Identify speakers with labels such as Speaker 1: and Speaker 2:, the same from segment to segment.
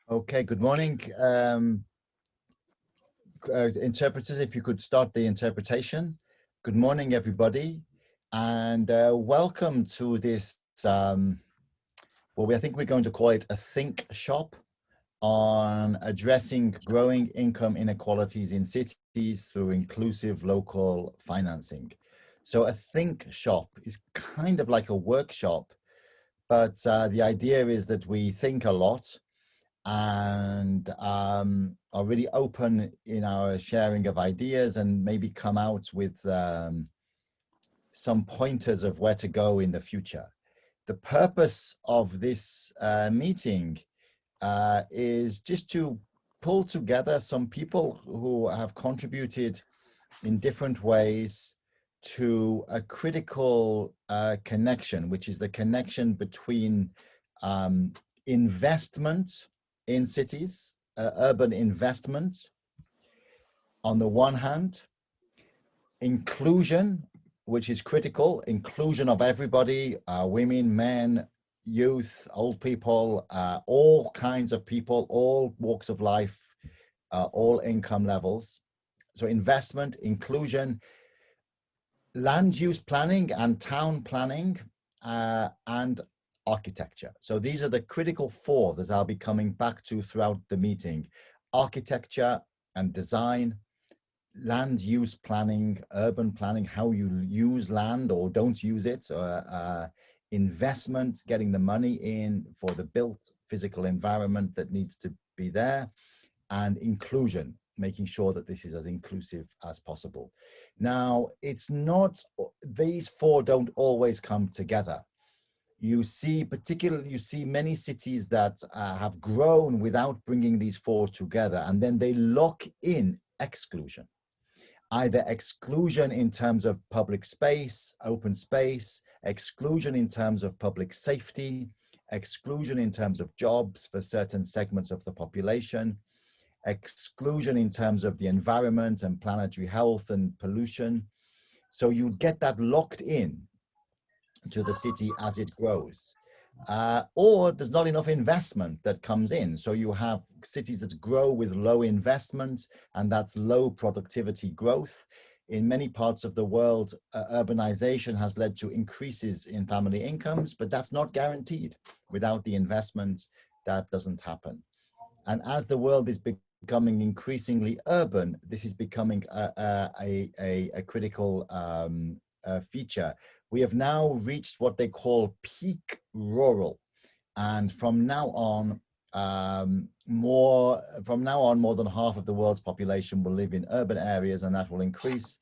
Speaker 1: Okay, good morning. Interpreters, if you could start the interpretation. Good morning, everybody, and welcome to this, well, I think we're going to call it a think shop on addressing growing income inequalities in cities through inclusive local financing. So a think shop is kind of like a workshop, but the idea is that we think a lot and are really open in our sharing of ideas and maybe come out with some pointers of where to go in the future. The purpose of this meeting is just to pull together some people who have contributed in different ways to a critical connection, which is the connection between investment in cities, urban investment on the one hand, inclusion, which is critical, inclusion of everybody, women, men, youth, old people, all kinds of people, all walks of life, all income levels. So investment, inclusion, land use planning and town planning, and architecture. So these are the critical four that I'll be coming back to throughout the meeting: architecture and design, land use planning, urban planning, how you use land or don't use it, investment, getting the money in for the built physical environment that needs to be there, and inclusion, making sure that this is as inclusive as possible. Now, it's not, these four don't always come together. You see, particularly, you see many cities that have grown without bringing these four together, and then they lock in exclusion. Either exclusion in terms of public space, open space, exclusion in terms of public safety, exclusion in terms of jobs for certain segments of the population, exclusion in terms of the environment and planetary health and pollution. So you get that locked in to the city as it grows. Or there's not enough investment that comes in. So you have cities that grow with low investment, and that's low productivity growth. In many parts of the world, urbanization has led to increases in family incomes, but that's not guaranteed. Without the investment, that doesn't happen. And as the world is becoming increasingly urban, this is becoming a critical feature. We have now reached what they call peak rural, and from now on, more than half of the world's population will live in urban areas, and that will increase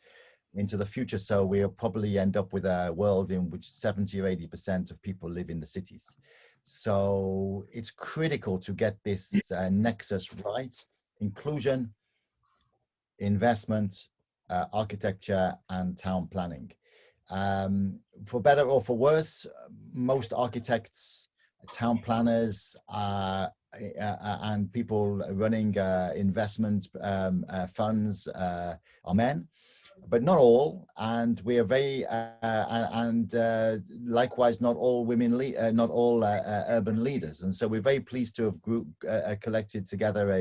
Speaker 1: into the future. So we'll probably end up with a world in which 70 or 80% of people live in the cities. So it's critical to get this nexus right: inclusion, investment, architecture, and town planning. For better or for worse, most architects, town planners, and people running investment funds are men, but not all. And we are very, likewise, not all women, not all urban leaders. And so we're very pleased to have collected together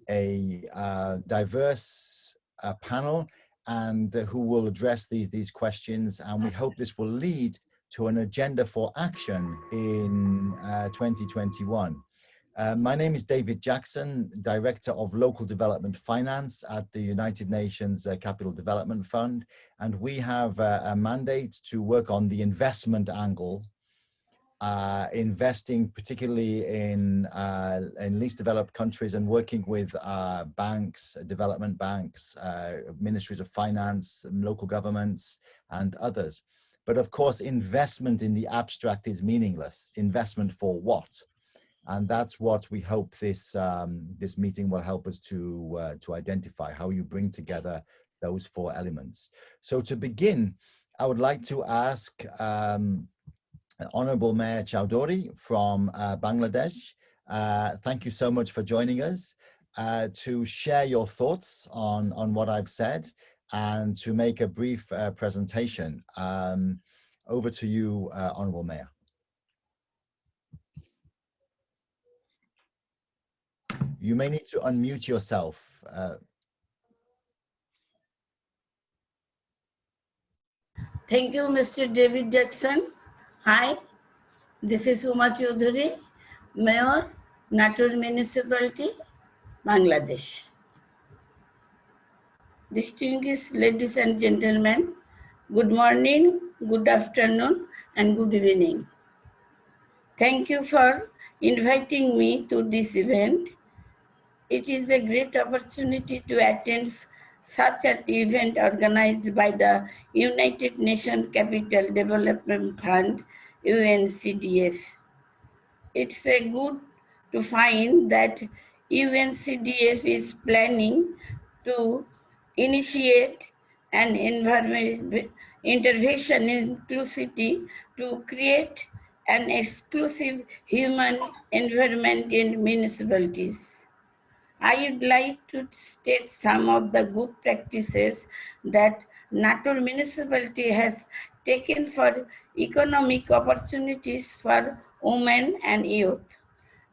Speaker 1: a diverse panel, and who will address these questions. And we hope this will lead to an agenda for action in 2021. My name is David Jackson, Director of Local Development Finance at the United Nations Capital Development Fund. And we have a mandate to work on the investment angle, investing particularly in least developed countries, and working with banks, development banks, ministries of finance, local governments, and others. But of course, investment in the abstract is meaningless. Investment for what? And that's what we hope this this meeting will help us to identify, how you bring together those four elements. So to begin, I would like to ask Honorable Mayor Chowdhury from Bangladesh. Thank you so much for joining us to share your thoughts on what I've said and to make a brief presentation. Over to you, Honorable Mayor. You may need to unmute yourself.
Speaker 2: Thank you, Mr. David Jackson. Hi, this is Uma Chaudhary, Mayor, Natur Municipality, Bangladesh. Distinguished ladies and gentlemen, good morning, good afternoon, and good evening. Thank you for inviting me to this event. It is a great opportunity to attend such an event organized by the United Nations Capital Development Fund, UNCDF. It's a good to find that UNCDF is planning to initiate an intervention inclusivity to create an exclusive human environment in municipalities. I would like to state some of the good practices that Natur municipality has taken for economic opportunities for women and youth.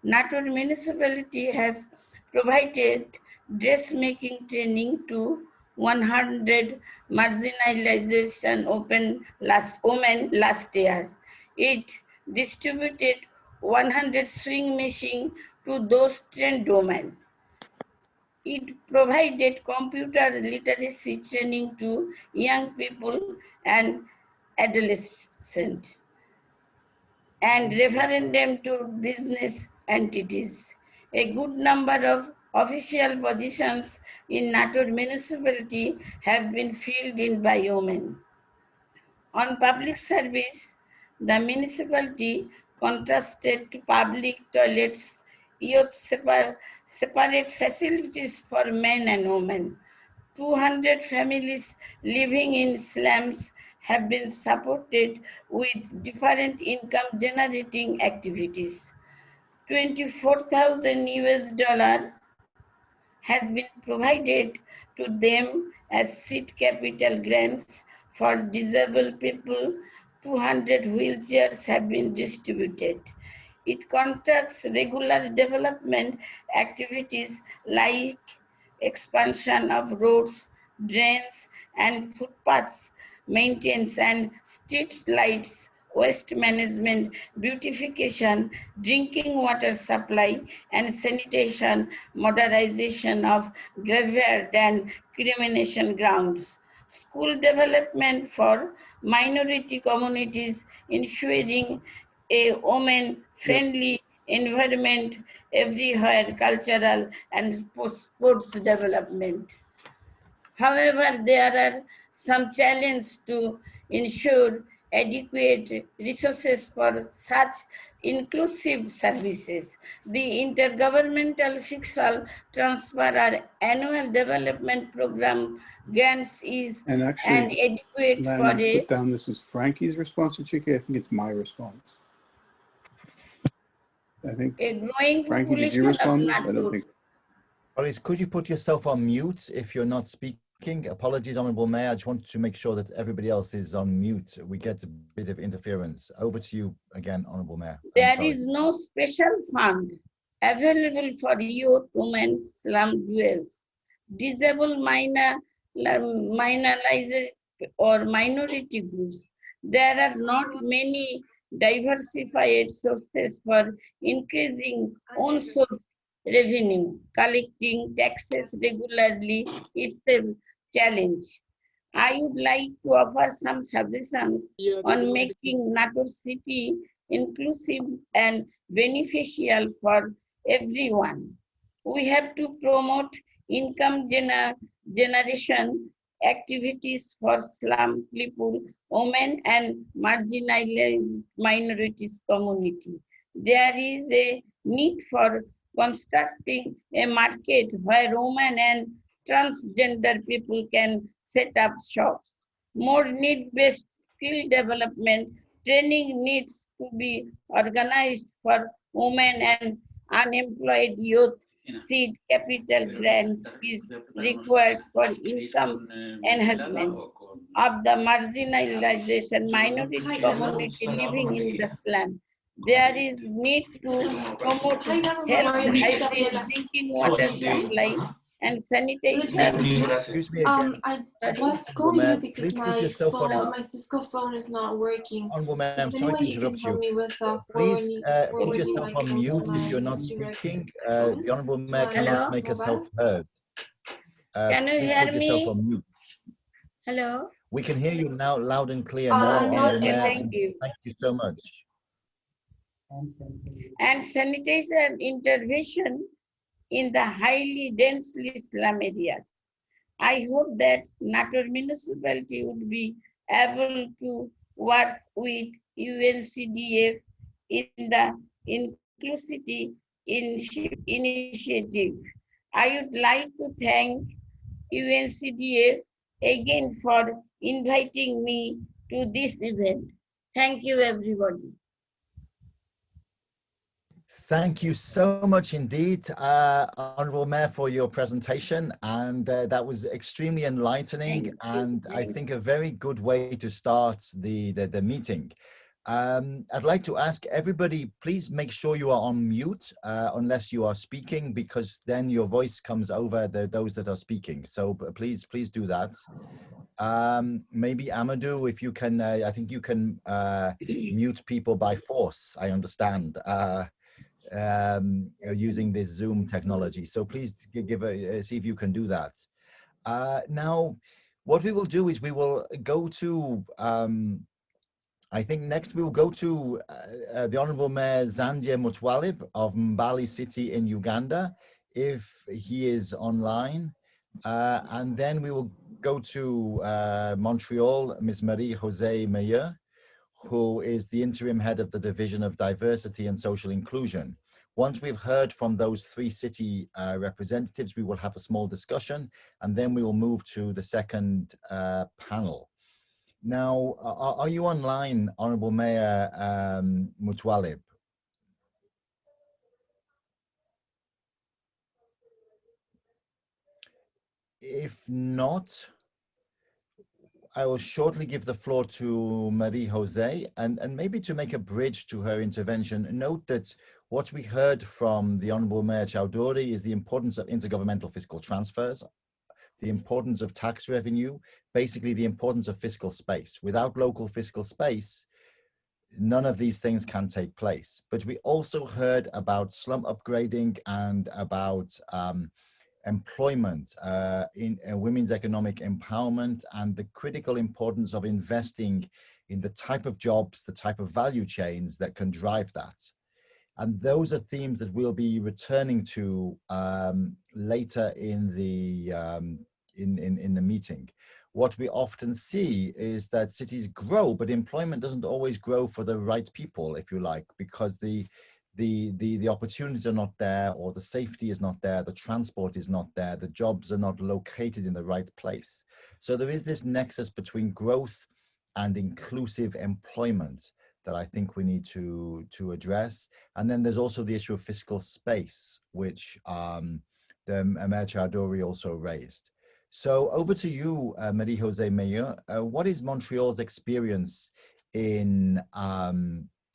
Speaker 2: Natur municipality has provided dressmaking training to 100 marginalization women last year. It distributed 100 sewing machines to those trained women. It provided computer literacy training to young people and adolescents and referring them to business entities. A good number of official positions in Natur municipality have been filled in by women. On public service, the municipality contrasted to public toilets, youth separate facilities for men and women. 200 families living in slums have been supported with different income generating activities. 24,000 US dollar has been provided to them as seed capital grants for disabled people. 200 wheelchairs have been distributed. It conducts regular development activities like expansion of roads, drains, and footpaths, maintenance and street lights, waste management, beautification, drinking water supply, and sanitation, modernization of graveyard and cremation grounds. School development for minority communities, ensuring a women-friendly environment everywhere, cultural and sports development. However, there are some challenges to ensure adequate resources for such inclusive services. The intergovernmental fiscal transfer or annual development program grants is
Speaker 3: And actually,
Speaker 2: inadequate for
Speaker 3: Lanny,
Speaker 2: a
Speaker 3: put down this is Frankie's response to Chicky. I think it's my response. I think,
Speaker 2: growing
Speaker 3: Frankie, did you
Speaker 2: population of
Speaker 3: respond to this? I don't
Speaker 2: Natur.
Speaker 3: think.
Speaker 1: Colleagues, could you put yourself on mute if you're not speaking? Apologies, Honourable Mayor. I just want to make sure that everybody else is on mute. We get a bit of interference. Over to you again, Honourable Mayor.
Speaker 2: There is no special fund available for youth, women, slum dwellers, disabled marginalized or minority groups. There are not many diversified sources for increasing own source revenue. Collecting taxes regularly is a challenge. I would like to offer some suggestions on making Natur city inclusive and beneficial for everyone. We have to promote income generation activities for slum people, women, and marginalized minorities community. There is a need for constructing a market where women and transgender people can set up shops. More need-based skill development training needs to be organized for women and unemployed youth. Seed capital grant is required for income enhancement of the marginalization minority community living in the slum. There is need to promote health, hygiene, drinking water supply, and sanitation.
Speaker 1: Excuse me again.
Speaker 4: I
Speaker 2: Sorry.
Speaker 4: was calling you
Speaker 1: Ma'am,
Speaker 4: because
Speaker 1: please put yourself on.
Speaker 4: my Cisco phone is not working.
Speaker 1: Honourable Mayor, I'm
Speaker 4: Is there
Speaker 1: sorry
Speaker 4: any
Speaker 1: to
Speaker 4: way you can
Speaker 1: interrupt
Speaker 4: help
Speaker 1: you.
Speaker 4: me with
Speaker 1: Please put
Speaker 4: forwarding
Speaker 1: yourself
Speaker 4: my
Speaker 1: on
Speaker 4: calls
Speaker 1: mute
Speaker 4: on
Speaker 1: if you're
Speaker 4: my
Speaker 1: not
Speaker 4: direct
Speaker 1: speaking.
Speaker 4: phone
Speaker 1: The Honourable
Speaker 4: to
Speaker 1: Mayor
Speaker 4: my
Speaker 1: cannot make herself
Speaker 4: mobile?
Speaker 1: heard.
Speaker 2: Can you
Speaker 1: Please
Speaker 2: hear
Speaker 1: put yourself
Speaker 2: me?
Speaker 1: on mute.
Speaker 2: Hello?
Speaker 1: We can hear you now loud and clear now,
Speaker 4: I'm
Speaker 1: Honourable
Speaker 2: Okay,
Speaker 1: Mayor.
Speaker 2: thank you.
Speaker 1: Thank you so much.
Speaker 2: And sanitation intervention in the highly densely slum areas. I hope that Nator municipality would be able to work with UNCDF in the inclusivity initiative. I would like to thank UNCDF again for inviting me to this event. Thank you, everybody.
Speaker 1: Thank you so much indeed, Honourable Mayor, for your presentation. And that was extremely enlightening and I think a very good way to start the meeting. I'd like to ask everybody, please make sure you are on mute unless you are speaking, because then your voice comes over those that are speaking. So please do that. Maybe Amadou, if you can, I think you can mute people by force, I understand. Using this Zoom technology. So please see if you can do that. Now, what we will do is we will go to, I think next we will go to the Honorable Mayor Zandia Mutwalib of Mbali City in Uganda, if he is online. And then we will go to Montreal, Ms. Marie-Jose Meyer, who is the interim head of the Division of Diversity and Social Inclusion. Once we've heard from those three city representatives, we will have a small discussion, and then we will move to the second panel. Now, are you online, Honourable Mayor Mutwalib? If not, I will shortly give the floor to Marie-Jose, and maybe to make a bridge to her intervention, note that what we heard from the Honourable Mayor Chowdhury is the importance of intergovernmental fiscal transfers, the importance of tax revenue, basically the importance of fiscal space. Without local fiscal space, none of these things can take place. But we also heard about slum upgrading and about employment, in women's economic empowerment, and the critical importance of investing in the type of jobs, the type of value chains that can drive that. And those are themes that we'll be returning to later in the meeting. What we often see is that cities grow, but employment doesn't always grow for the right people, if you like, because the opportunities are not there, or the safety is not there, the transport is not there, the jobs are not located in the right place. So there is this nexus between growth and inclusive employment that I think we need to address. And then there's also the issue of fiscal space, which the Mayor Chowdhury also raised. So over to you, Marie-Jose Meyer. What is Montreal's experience in,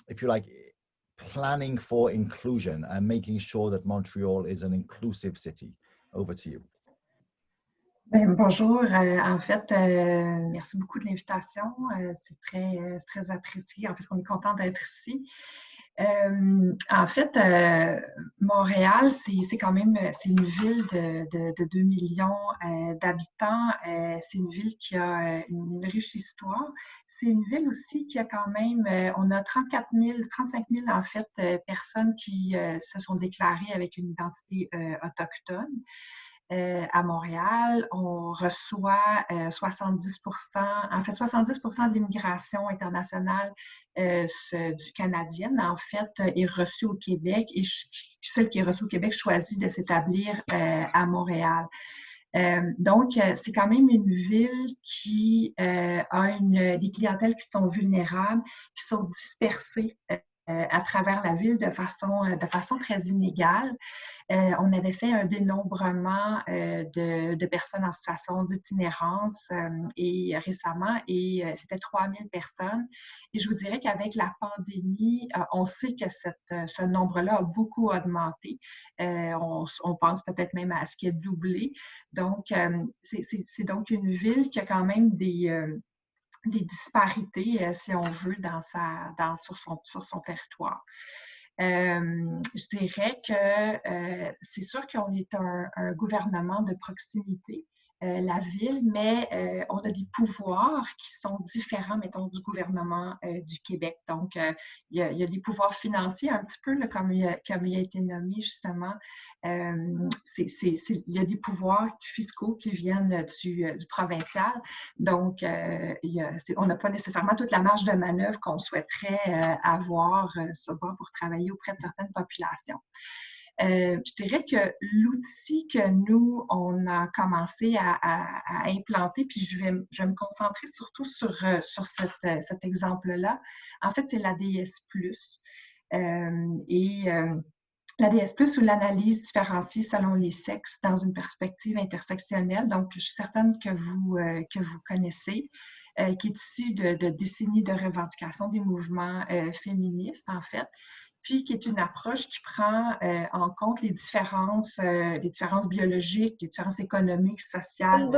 Speaker 1: if you like, planning for inclusion and making sure that Montreal is an inclusive city? Over to you.
Speaker 5: Bonjour, en fait, merci beaucoup de l'invitation. C'est très apprécié. En fait, on est content d'être ici. En fait, Montréal, c'est quand même, c'est une ville de 2 millions d'habitants. C'est une ville qui a une riche histoire. C'est une ville aussi qui a quand même, on a 35 000 en fait personnes qui se sont déclarées avec une identité autochtone. À Montréal, on reçoit 70%, en fait 70% de l'immigration internationale du canadienne, en fait, est reçue au Québec, et celle qui est reçue au Québec choisit de s'établir à Montréal. Donc, c'est quand même une ville qui a des clientèles qui sont vulnérables, qui sont dispersées à travers la ville de façon très inégale. On avait fait un dénombrement de personnes en situation d'itinérance et récemment, et c'était 3000 personnes. Et je vous dirais qu'avec la pandémie, on sait que ce nombre-là a beaucoup augmenté. On pense peut-être même à ce qui est doublé. Donc, c'est donc une ville qui a quand même des disparités, si on veut, sur son territoire. Je dirais que c'est sûr qu'on est un gouvernement de proximité, la ville, mais on a des pouvoirs qui sont différents, mettons, du gouvernement du Québec. Donc, il y a des pouvoirs financiers, un petit peu là, comme il a été nommé justement. Il y a des pouvoirs fiscaux qui viennent du provincial. Donc, on n'a pas nécessairement toute la marge de manœuvre qu'on souhaiterait avoir souvent pour travailler auprès de certaines populations. Je dirais que l'outil que nous, on a commencé à implanter, puis je vais me concentrer surtout sur cet exemple-là, en fait, c'est l'ADS+. L'ADS+, ou l'analyse différenciée selon les sexes dans une perspective intersectionnelle. Donc, je suis certaine que vous connaissez, qui est issue de décennies de revendication des mouvements féministes, en fait, puis qui est une approche qui prend en compte les différences biologiques, les différences économiques, sociales.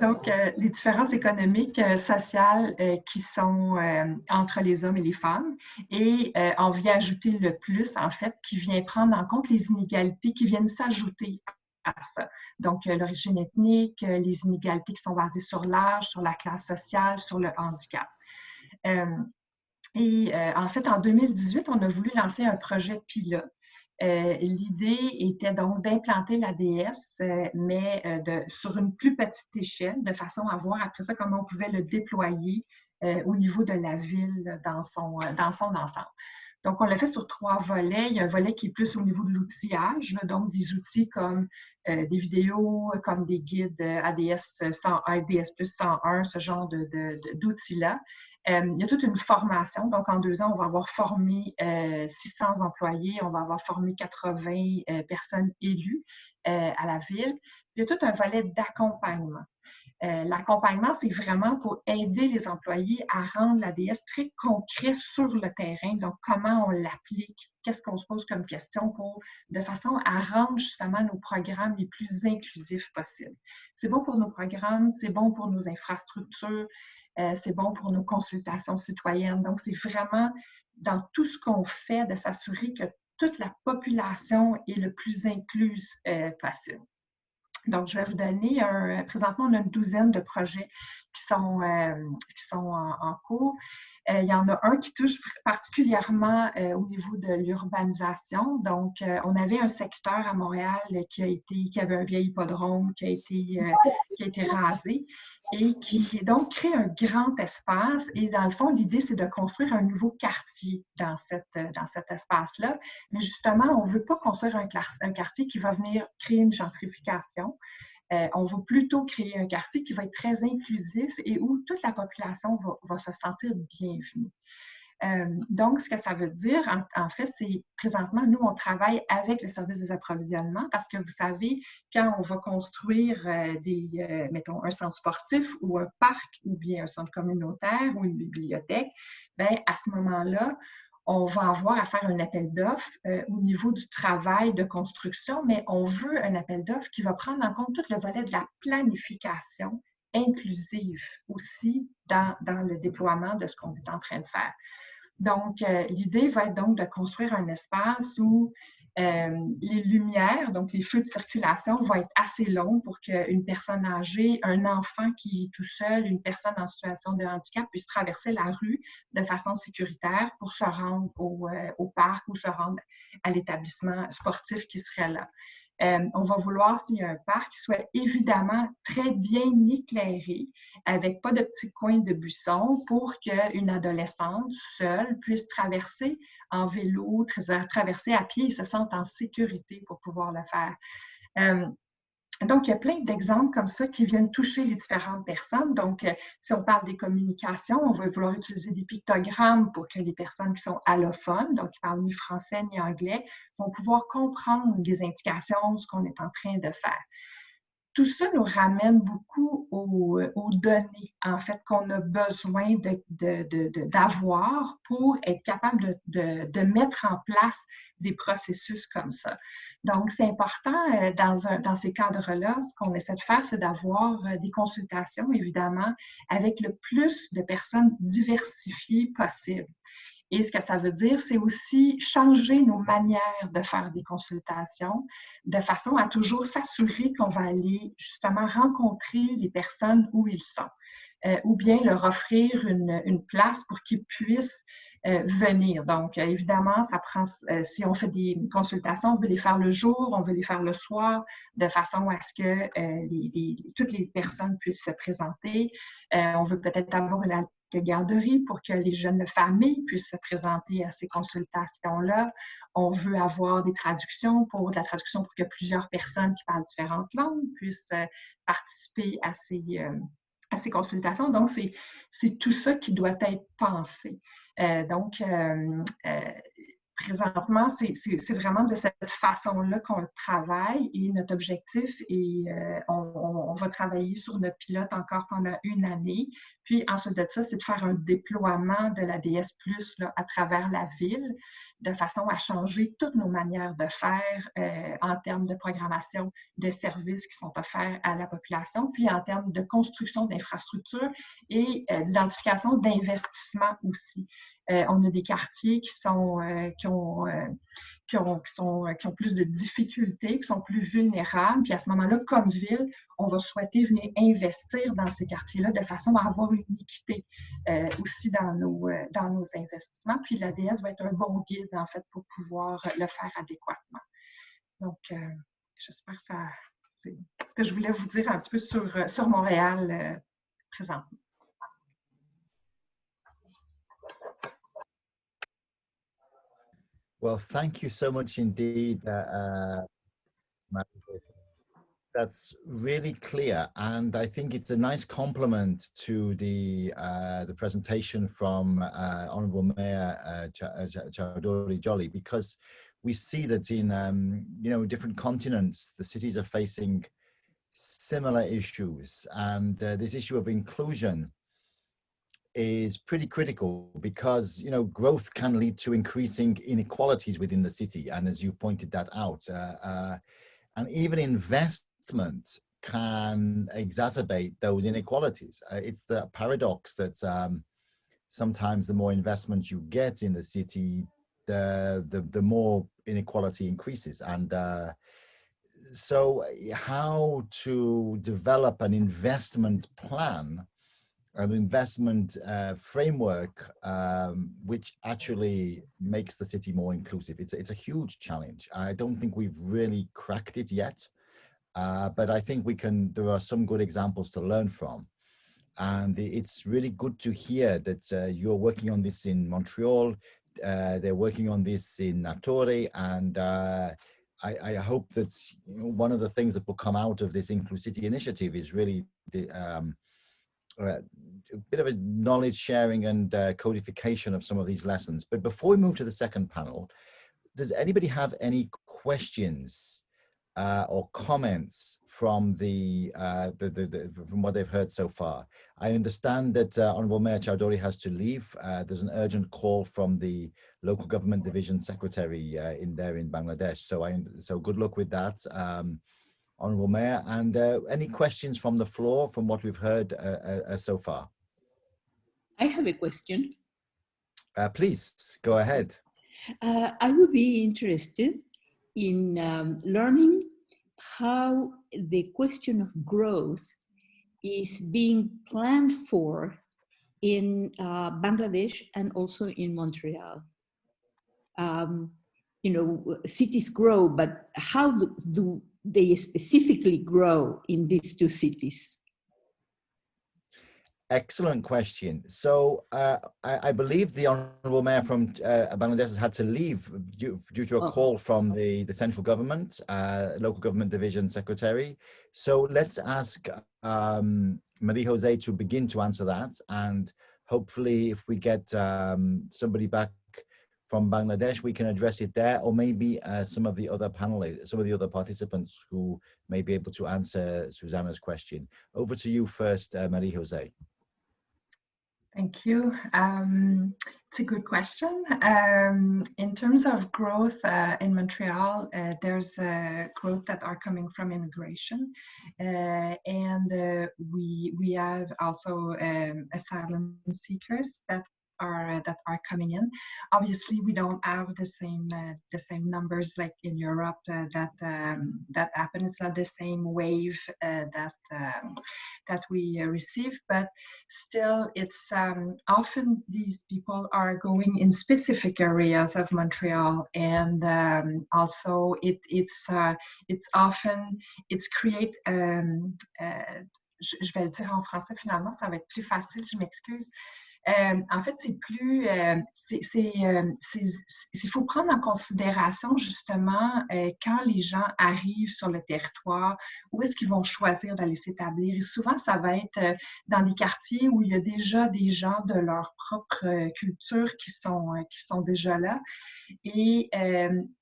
Speaker 5: Donc, les différences économiques, sociales qui sont entre les hommes et les femmes. Et on vient ajouter le plus, en fait, qui vient prendre en compte les inégalités qui viennent s'ajouter à ça. Donc, l'origine ethnique, les inégalités qui sont basées sur l'âge, sur la classe sociale, sur le handicap. En fait, en 2018, on a voulu lancer un projet pilote. L'idée était donc d'implanter l'ADS, mais sur une plus petite échelle, de façon à voir après ça comment on pouvait le déployer au niveau de la ville dans son ensemble. Donc, on l'a fait sur 3 volets. Il y a un volet qui est plus au niveau de l'outillage, donc des outils comme des vidéos, comme des guides ADS 101, ADS plus 101, ce genre d'outils-là. Il y a toute une formation. Donc, en 2 ans, on va avoir formé 600 employés, on va avoir formé 80 personnes élues à la ville. Il y a tout un volet d'accompagnement. L'accompagnement, c'est vraiment pour aider les employés à rendre l'ADS très concret sur le terrain. Donc, comment on l'applique, qu'est-ce qu'on se pose comme question de façon à rendre justement nos programmes les plus inclusifs possibles. C'est bon pour nos programmes, c'est bon pour nos infrastructures, c'est bon pour nos consultations citoyennes. Donc, c'est vraiment dans tout ce qu'on fait de s'assurer que toute la population est le plus incluse possible. Donc, je vais vous donner présentement, on a une douzaine de projets qui sont en cours. Il y en a un qui touche particulièrement au niveau de l'urbanisation. Donc, on avait un secteur à Montréal qui avait un vieil hippodrome qui a été rasé et qui donc crée un grand espace. Et dans le fond, l'idée, c'est de construire un nouveau quartier dans cet espace-là. Mais justement, on ne veut pas construire un quartier qui va venir créer une gentrification. On veut plutôt créer un quartier qui va être très inclusif et où toute la population va se sentir bienvenue. Donc, ce que ça veut dire, en fait, c'est présentement, nous, on travaille avec le service des approvisionnements parce que vous savez, quand on va construire mettons, un centre sportif ou un parc ou bien un centre communautaire ou une bibliothèque, bien, à ce moment-là, on va avoir à faire un appel d'offres au niveau du travail de construction, mais on veut un appel d'offres qui va prendre en compte tout le volet de la planification inclusive aussi dans le déploiement de ce qu'on est en train de faire. Donc, l'idée va être donc de construire un espace où les lumières, donc les feux de circulation, vont être assez longs pour qu'une personne âgée, un enfant qui est tout seul, une personne en situation de handicap puisse traverser la rue de façon sécuritaire pour se rendre au parc ou se rendre à l'établissement sportif qui serait là. On va vouloir, s'il y a un parc, qui soit évidemment très bien éclairé, avec pas de petits coins de buissons, pour qu'une adolescente seule puisse traverser en vélo, traverser à pied et se sente en sécurité pour pouvoir le faire. Donc, il y a plein d'exemples comme ça qui viennent toucher les différentes personnes. Donc, si on parle des communications, on va vouloir utiliser des pictogrammes pour que les personnes qui sont allophones, donc qui parlent ni français ni anglais, vont pouvoir comprendre les indications, ce qu'on est en train de faire. Tout ça nous ramène beaucoup aux données, en fait, qu'on a besoin d'avoir pour être capable de mettre en place des processus comme ça. Donc, c'est important dans ces cadres-là, ce qu'on essaie de faire, c'est d'avoir des consultations, évidemment, avec le plus de personnes diversifiées possible. Et ce que ça veut dire, c'est aussi changer nos manières de faire des consultations de façon à toujours s'assurer qu'on va aller justement rencontrer les personnes où ils sont, ou bien leur offrir une place pour qu'ils puissent venir. Donc, évidemment, ça prend, si on fait des consultations, on veut les faire le jour, on veut les faire le soir, de façon à ce que toutes les personnes puissent se présenter. On veut peut-être avoir une de garderie pour que les jeunes familles puissent se présenter à ces consultations-là. On veut avoir de la traduction pour que plusieurs personnes qui parlent différentes langues puissent participer à ces consultations. Donc, c'est tout ça qui doit être pensé. Présentement, c'est vraiment de cette façon-là qu'on travaille et notre objectif, et on va travailler sur notre pilote encore pendant 1 année. Puis ensuite de ça, c'est de faire un déploiement de l'ADS+, là, à travers la ville, de façon à changer toutes nos manières de faire en termes de programmation de services qui sont offerts à la population, puis en termes de construction d'infrastructures et d'identification d'investissements aussi. On a des quartiers qui ont plus de difficultés, qui sont plus vulnérables. Puis à ce moment-là, comme ville, on va souhaiter venir investir dans ces quartiers-là de façon à avoir une équité aussi dans nos investissements. Puis l'ADS va être un bon guide, en fait, pour pouvoir le faire adéquatement. Donc, j'espère que c'est ce que je voulais vous dire un petit peu sur Montréal présentement.
Speaker 1: Well, thank you so much indeed. That's really clear, and I think it's a nice complement to the presentation from Honourable Mayor Chowdhury Jolly, because we see that in different continents, the cities are facing similar issues, and this issue of inclusion is pretty critical, because growth can lead to increasing inequalities within the city, and as you pointed that out, and even investment can exacerbate those inequalities. It's the paradox that sometimes the more investment you get in the city, the more inequality increases. And so how to develop an investment plan, an investment framework which actually makes the city more inclusive. It's a huge challenge. I don't think we've really cracked it yet, but I think there are some good examples to learn from. And it's really good to hear that you're working on this in Montreal, they're working on this in Natore, and I hope that one of the things that will come out of this Inclusivity initiative is really a bit of a knowledge sharing and codification of some of these lessons. But before we move to the second panel, does anybody have any questions or comments from from what they've heard so far? I understand that Honourable Mayor Chowdhury has to leave. There's an urgent call from the local government division secretary in Bangladesh. So good luck with that. Honourable Mayor, and any questions from the floor from what we've heard so far?
Speaker 6: I have a question.
Speaker 1: Please, go ahead.
Speaker 6: I would be interested in learning how the question of growth is being planned for in Bangladesh and also in Montreal. Cities grow, but how do they specifically grow in these two cities?
Speaker 1: Excellent question. So I believe the Honourable Mayor from Bangladesh has had to leave due to a call from the central government, local government division secretary. So let's ask Marie Jose to begin to answer that. And hopefully if we get somebody back from Bangladesh, we can address it there, or maybe some of the other panelists, some of the other participants who may be able to answer Susanna's question. Over to you first, Marie Jose.
Speaker 5: Thank you. It's a good question. In terms of growth in Montreal, there's growth that are coming from immigration, and we have also asylum seekers that are coming in. Obviously, we don't have the same numbers like in Europe that happen. It's not the same wave that we receive, but still, it's often these people are going in specific areas of Montreal, and also it's often create. Je vais le dire en français finalement, ça va être plus facile. Je m'excuse. En fait, c'est plus, il faut prendre en considération justement quand les gens arrivent sur le territoire, où est-ce qu'ils vont choisir d'aller s'établir. Et souvent, ça va être dans des quartiers où il y a déjà des gens de leur propre culture qui sont déjà là. Et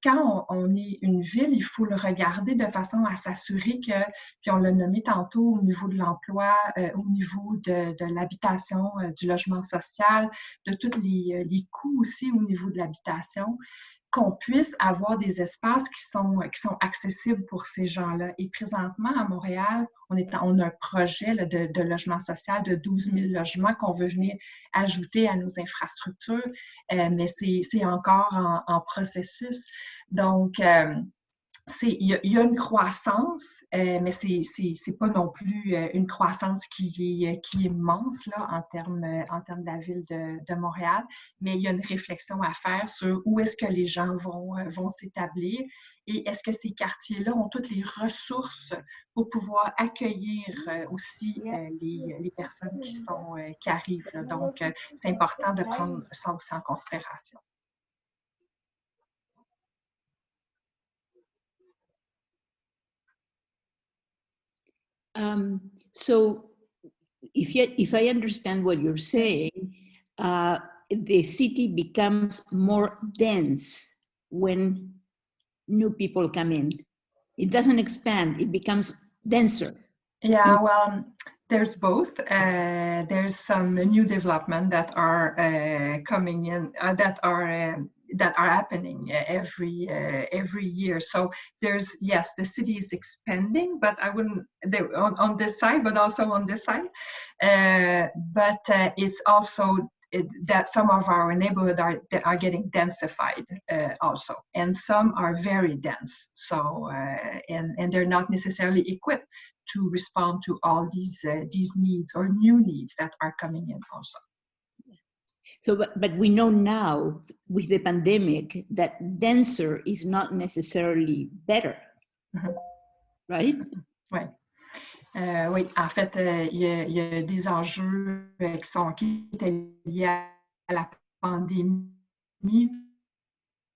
Speaker 5: quand on est une ville, il faut le regarder de façon à s'assurer que, puis on l'a nommé tantôt, au niveau de l'emploi, au niveau de l'habitation, du logement social, de tous les coûts aussi au niveau de l'habitation, qu'on puisse avoir des espaces qui sont accessibles pour ces gens-là. Et présentement, à Montréal, on a un projet là, de logement social de 12 000 logements qu'on veut venir ajouter à nos infrastructures, mais c'est encore en processus. Donc, il y a une croissance, mais c'est pas non plus une croissance qui est immense là, en termes de la ville de Montréal, mais il y a une réflexion à faire sur où est-ce que les gens vont s'établir et est-ce que ces quartiers-là ont toutes les ressources pour pouvoir accueillir aussi les personnes qui arrivent. Là. Donc, c'est important de prendre ça aussi en considération.
Speaker 6: So if I understand what you're saying, the city becomes more dense when new people come in. It doesn't expand, it becomes denser.
Speaker 5: Yeah, well, there's both. There's some new development that are coming in, that are happening every year. So there's, yes, the city is expanding, but I wouldn't, on this side, but also on this side. But it's also that some of our neighborhoods are getting densified also, and some are very dense. So and they're not necessarily equipped to respond to all these needs or new needs that are coming in also.
Speaker 6: So, but we know now with the pandemic that denser is not necessarily better, right?
Speaker 5: Right. Oui, en fait, il y a des enjeux qui étaient liés à la pandémie.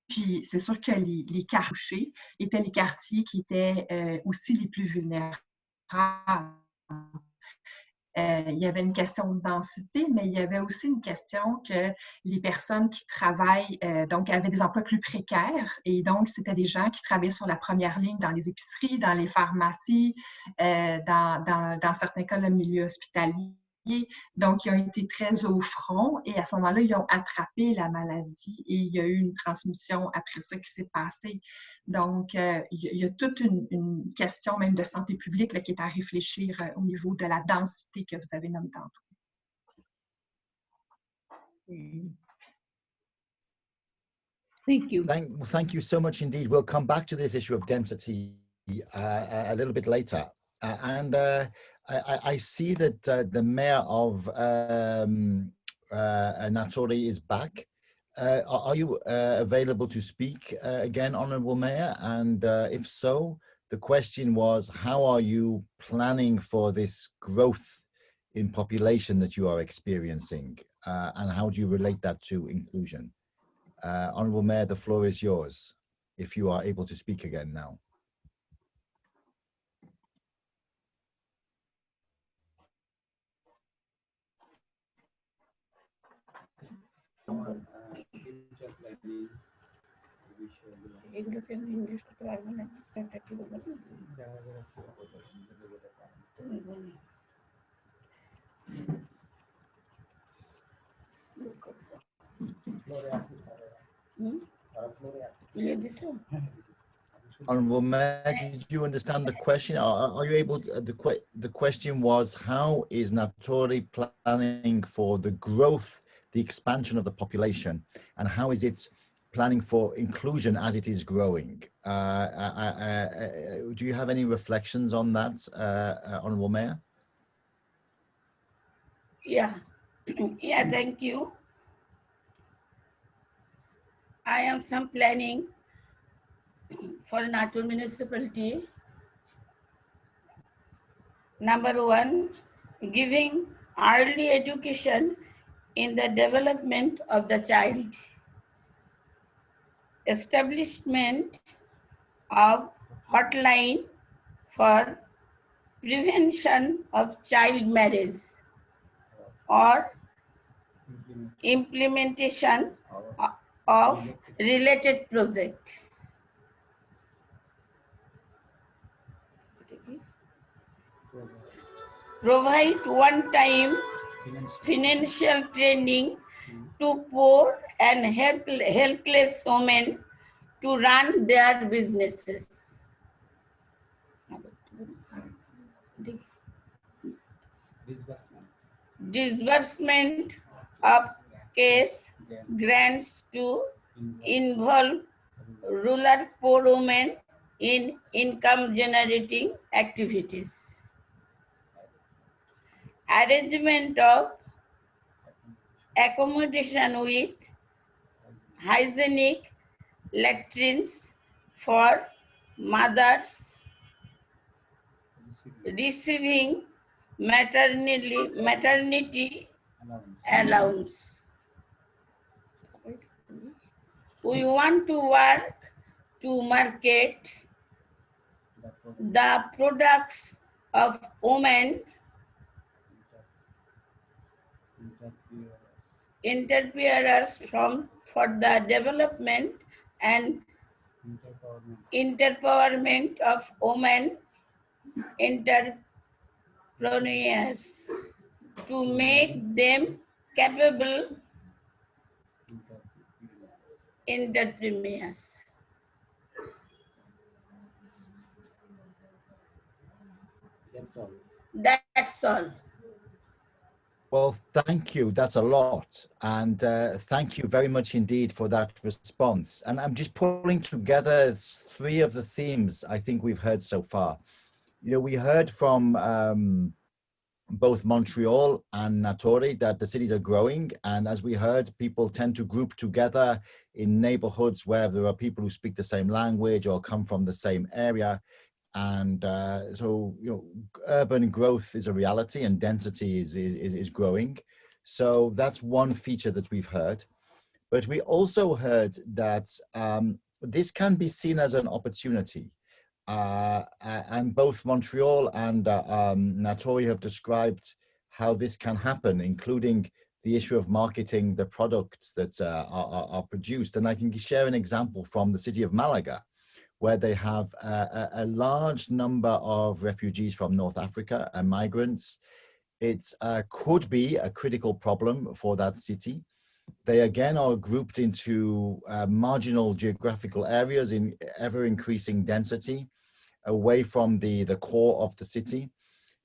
Speaker 5: Puis, c'est sûr que les quartiers touchés étaient les quartiers qui étaient aussi les plus vulnérables. Il y avait une question de densité, mais il y avait aussi une question que les personnes qui travaillent, donc avaient des emplois plus précaires, et donc c'était des gens qui travaillaient sur la première ligne dans les épiceries, dans les pharmacies, dans certains cas le milieu hospitalier. Donc, ils ont été très au front et à ce moment-là, ils ont attrapé la maladie et il y a eu une transmission après ça qui s'est passée. Donc, il y a toute une question même de santé publique là, qui est à réfléchir au niveau de la densité que vous avez nommée tantôt.
Speaker 6: Thank you.
Speaker 1: Thank you so much indeed. We'll come back to this issue of density a little bit later. I see that the mayor of Natori is back. Are you available to speak again, Honourable Mayor? And if so, the question was, how are you planning for this growth in population that you are experiencing, and how do you relate that to inclusion? Honourable Mayor, the floor is yours, if you are able to speak again now. Honourable Mayor, did you understand the question? Are you able to, the question was, how is Natori planning for the growth, the expansion of the population, and how is it planning for inclusion as it is growing? Do you have any reflections on that, Honourable Mayor?
Speaker 2: Yeah, yeah, thank you. I am some planning for Natur municipality. Number one, giving early education in the development of the child. Establishment of hotline for prevention of child marriage or implementation of related project. Provide one-time financial training to poor and helpless women to run their businesses. Disbursement of cash grants to involve rural poor women in income generating activities. Arrangement of accommodation with hygienic latrines for mothers receiving maternity allowance. We want to work to market the products of women entrepreneurs for the development and empowerment of women entrepreneurs to make them capable entrepreneurs. That's all.
Speaker 1: Well, thank you. That's a lot. And thank you very much indeed for that response. And I'm just pulling together three of the themes I think we've heard so far. You know, we heard from both Montreal and Natori that the cities are growing. And as we heard, people tend to group together in neighborhoods where there are people who speak the same language or come from the same area. And so, you know, urban growth is a reality and density is growing. So that's one feature that we've heard. But we also heard that this can be seen as an opportunity. And both Montreal and Natori have described how this can happen, including the issue of marketing the products that are produced. And I can share an example from the city of Malaga, where they have a large number of refugees from North Africa and migrants. It could be a critical problem for that city. They again are grouped into marginal geographical areas in ever increasing density, away from the core of the city.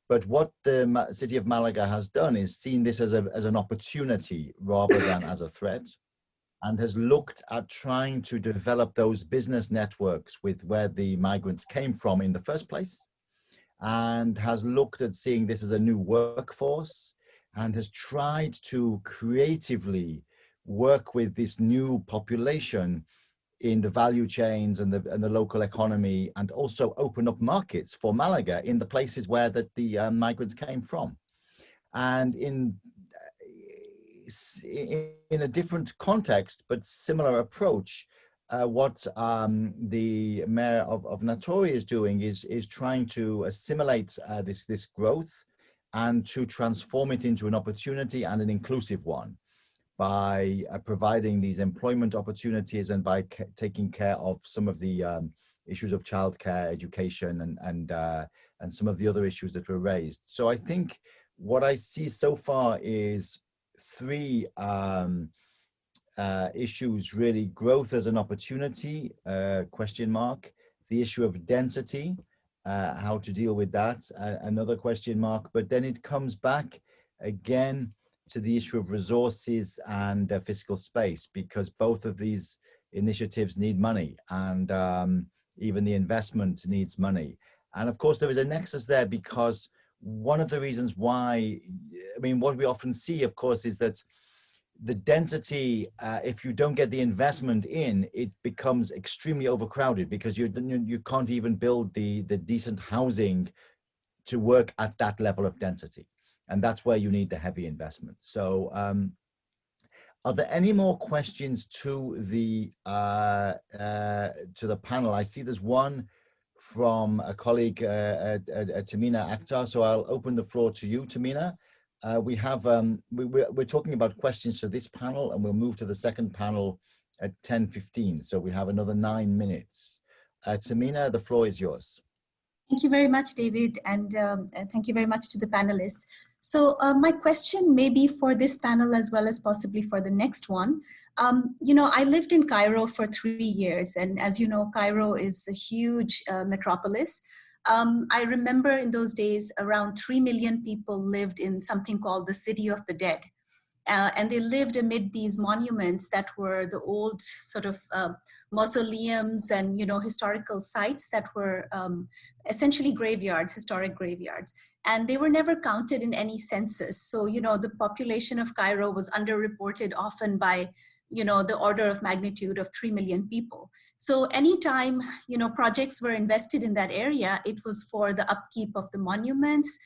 Speaker 1: But what the city of Malaga has done is seen this as an opportunity rather than as a threat, and has looked at trying to develop those business networks with where the migrants came from in the first place, and has looked at seeing this as a new workforce, and has tried to creatively work with this new population in the value chains and the local economy, and also open up markets for Malaga in the places where the migrants came from. And in a different context, but similar approach, what the mayor of Natori is doing is trying to assimilate this growth and to transform it into an opportunity and an inclusive one by providing these employment opportunities and by taking care of some of the issues of childcare, education, and some of the other issues that were raised. So I think what I see so far is three issues really: growth as an opportunity, question mark; the issue of density, how to deal with that, another question mark. But then it comes back again to the issue of resources and fiscal space, because both of these initiatives need money, and even the investment needs money. And of course, there is a nexus there, because one of the reasons why, I mean, what we often see, of course, is that the density, if you don't get the investment in, it becomes extremely overcrowded, because you can't even build the decent housing to work at that level of density. And that's where you need the heavy investment. So are there any more questions to the panel? I see there's one from a colleague, Tamina Akhtar. So I'll open the floor to you, Tamina. We have we're talking about questions to this panel, and we'll move to the second panel at 10:15. So we have another 9 minutes. Tamina, the floor is yours.
Speaker 7: Thank you very much, David, and thank you very much to the panelists. So my question may be for this panel as well as possibly for the next one. You know, I lived in Cairo for 3 years, and as you know, Cairo is a huge metropolis. I remember in those days, around 3 million people lived in something called the City of the Dead. And they lived amid these monuments that were the old sort of mausoleums and, you know, historical sites that were essentially graveyards, historic graveyards. And they were never counted in any census. So, you know, the population of Cairo was underreported often by, you know, the order of magnitude of 3 million people. So anytime, you know, projects were invested in that area, it was for the upkeep of the monuments,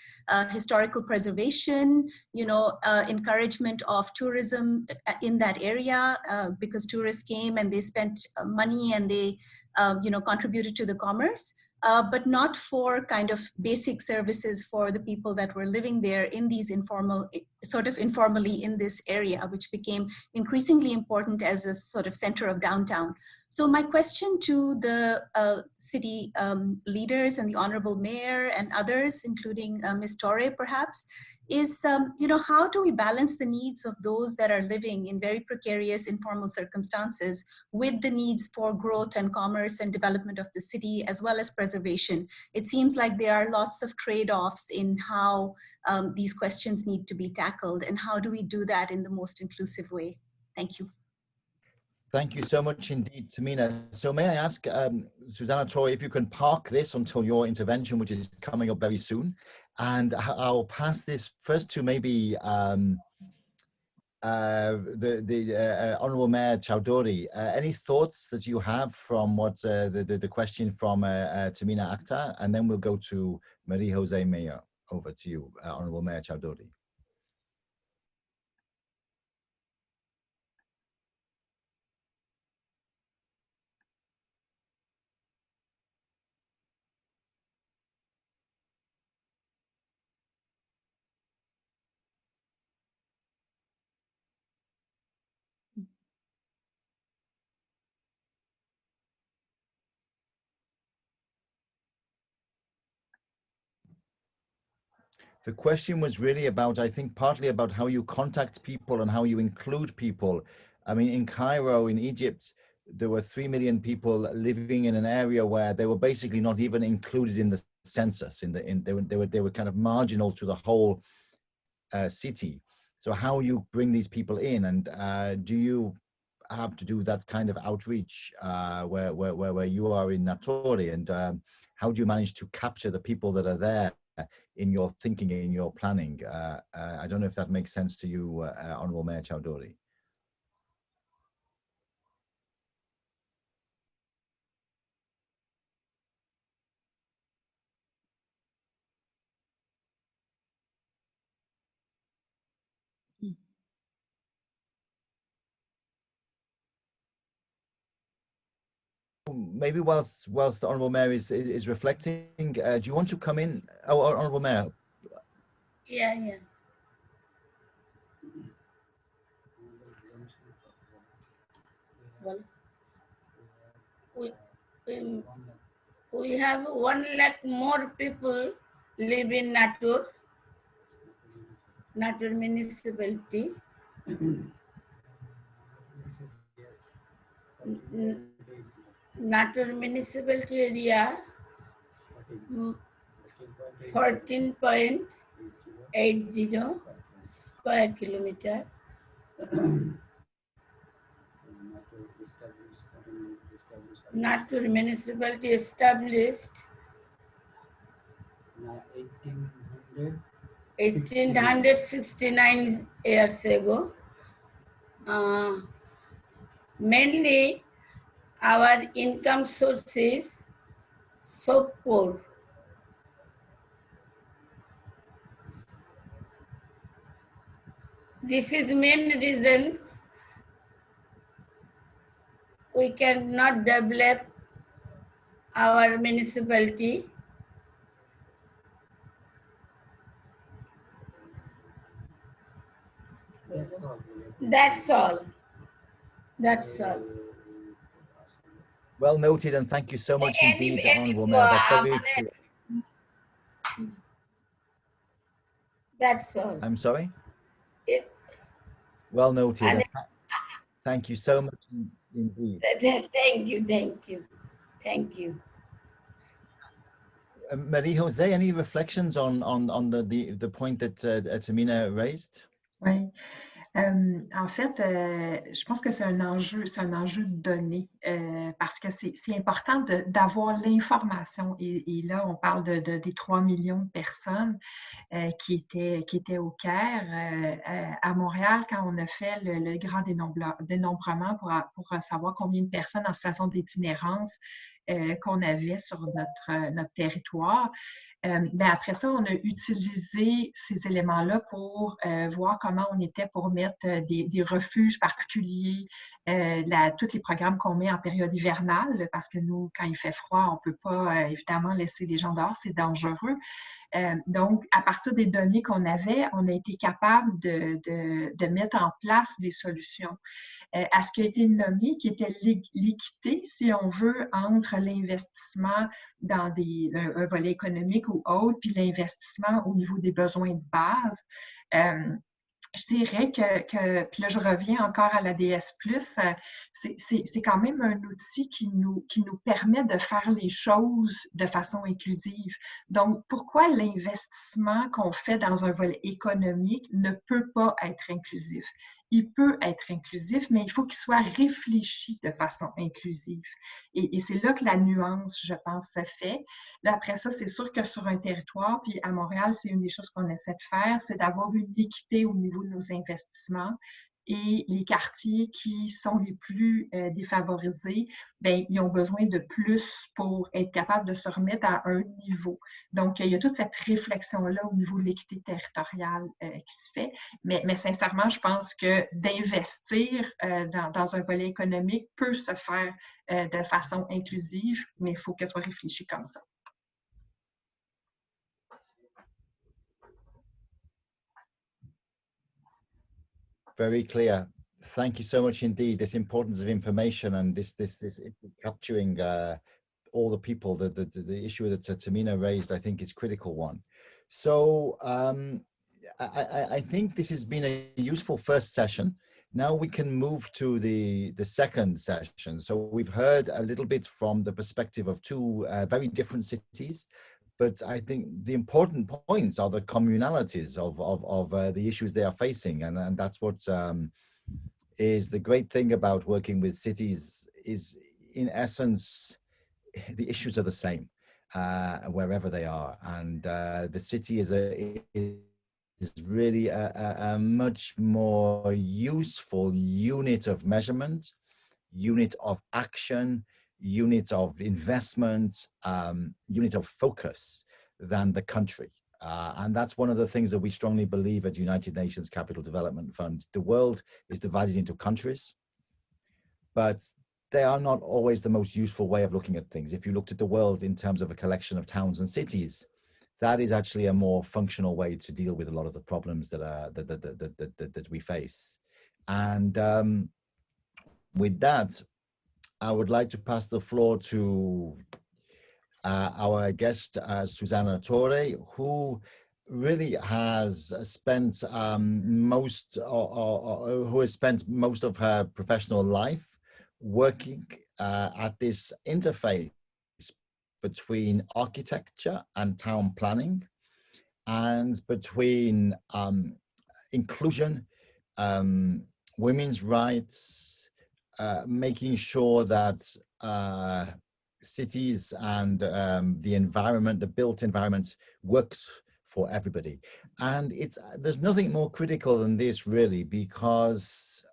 Speaker 7: historical preservation, you know, encouragement of tourism in that area, because tourists came and they spent money and they, you know, contributed to the commerce. But not for kind of basic services for the people that were living there in these informally in this area, which became increasingly important as a sort of center of downtown. So my question to the city leaders and the Honorable Mayor and others, including Ms. Torre perhaps, is, you know, how do we balance the needs of those that are living in very precarious informal circumstances with the needs for growth and commerce and development of the city, as well as preservation? It seems like there are lots of trade-offs in how these questions need to be tackled, and how do we do that in the most inclusive way? Thank you.
Speaker 1: Thank you so much indeed, Tamina. So may I ask, Susanna Torre, if you can park this until your intervention, which is coming up very soon, and I'll pass this first to maybe the Honourable Mayor Chowdhury. Any thoughts that you have from what the question from Tamina Akhtar, and then we'll go to Marie Jose Mayor. Over to you, Honourable Mayor Chowdhury. The question was really about, I think, partly about how you contact people and how you include people. I mean, in Cairo, in Egypt, there were 3 million people living in an area where they were basically not even included in the census. They were kind of marginal to the whole city. So how you bring these people in, and do you have to do that kind of outreach where you are in Natori, and how do you manage to capture the people that are there in your thinking, in your planning? I don't know if that makes sense to you, Honourable Mayor Chowdhury. maybe whilst the Honourable Mayor is reflecting, do you want to come in? Oh, Honourable Mayor.
Speaker 2: Yeah, yeah. Well, we, we have 1 lakh more people live in Natur municipality. Natur municipality area, 14.80 square kilometer. Natur municipality established 1869 years ago. Mainly our income sources so poor. This is main reason we cannot develop our municipality. That's all. That's all.
Speaker 1: Well noted, and thank you so much indeed, Honourable Mayor. That's very clear.
Speaker 2: That's all.
Speaker 1: I'm sorry?
Speaker 2: It,
Speaker 1: Well noted.
Speaker 2: and
Speaker 1: Thank you so much indeed.
Speaker 2: thank you, thank you, thank you.
Speaker 1: Marie Jose, any reflections on the point that Tamina raised?
Speaker 5: Oui. En fait, je pense que c'est un enjeu de données parce que c'est important d'avoir l'information. Et là, on parle des 3 millions de personnes qui étaient au Caire. À Montréal, quand on a fait le grand dénombrement pour savoir combien de personnes en situation d'itinérance qu'on avait sur notre territoire, ben après ça, on a utilisé ces éléments-là pour voir comment on était pour mettre des refuges particuliers, tous les programmes qu'on met en période hivernale, parce que nous, quand il fait froid, on ne peut pas évidemment laisser les gens dehors, c'est dangereux. Donc, à partir des données qu'on avait, on a été capable de mettre en place des solutions. À ce qui a été nommé, qui était l'équité, si on veut, entre l'investissement dans un volet économique ou autre, puis l'investissement au niveau des besoins de base. Je dirais que, puis là, je reviens encore à l'ADS+, c'est quand même un outil qui nous permet de faire les choses de façon inclusive. Donc, pourquoi l'investissement qu'on fait dans un volet économique ne peut pas être inclusif? Il peut être inclusif, mais il faut qu'il soit réfléchi de façon inclusive. Et c'est là que la nuance, je pense, se fait. Là, après ça, c'est sûr que sur un territoire, puis à Montréal, c'est une des choses qu'on essaie de faire, c'est d'avoir une équité au niveau de nos investissements. Et les quartiers qui sont les plus défavorisés, bien, ils ont besoin de plus pour être capables de se remettre à un niveau. Donc, il y a toute cette réflexion-là au niveau de l'équité territoriale qui se fait. Mais sincèrement, je pense que d'investir dans un volet économique peut se faire de façon inclusive, mais il faut qu'elle soit réfléchie comme ça.
Speaker 1: Very clear. Thank you so much indeed. This importance of information and this capturing all the people, the issue that Tamina raised, I think is critical one. So I think this has been a useful first session. Now we can move to the second session. So we've heard a little bit from the perspective of two very different cities, but I think the important points are the communalities of the issues they are facing, and that's what is the great thing about working with cities. Is in essence the issues are the same wherever they are, and the city is really a much more useful unit of measurement, unit of action, unit of investment, unit of focus than the country. And that's one of the things that we strongly believe at United Nations Capital Development Fund. The world is divided into countries, but they are not always the most useful way of looking at things. If you looked at the world in terms of a collection of towns and cities, that is actually a more functional way to deal with a lot of the problems that we face. And with that, I would like to pass the floor to our guest, Susanna Torre, who really has spent most of her professional life working at this interface between architecture and town planning, and between inclusion, women's rights, making sure that cities and the environment, the built environment, works for everybody. And there's nothing more critical than this, really, because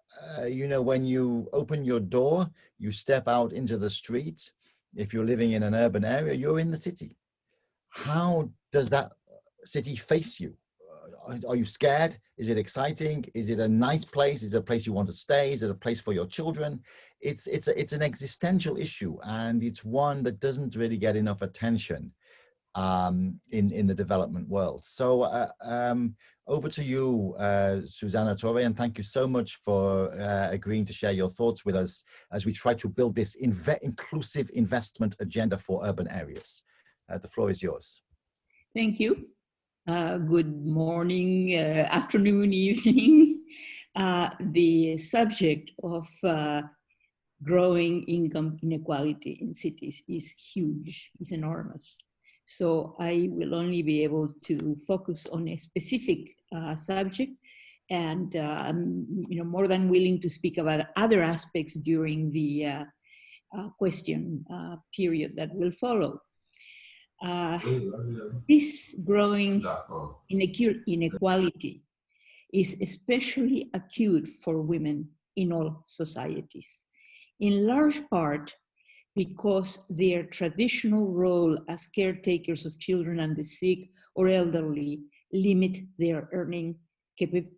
Speaker 1: you know, when you open your door, you step out into the street. If you're living in an urban area, you're in the city. How does that city face you? Are you scared? Is it exciting? Is it a nice place? Is it a place you want to stay? Is it a place for your children? It's an existential issue, and it's one that doesn't really get enough attention in the development world. So over to you, Susanna Torre, and thank you so much for agreeing to share your thoughts with us as we try to build this inclusive investment agenda for urban areas. The floor is yours.
Speaker 6: Thank you. Good morning, afternoon, evening. The subject of growing income inequality in cities is huge, it's enormous. So I will only be able to focus on a specific subject, and I'm more than willing to speak about other aspects during the question period that will follow. This growing inequality is especially acute for women in all societies, in large part because their traditional role as caretakers of children and the sick or elderly limit their earning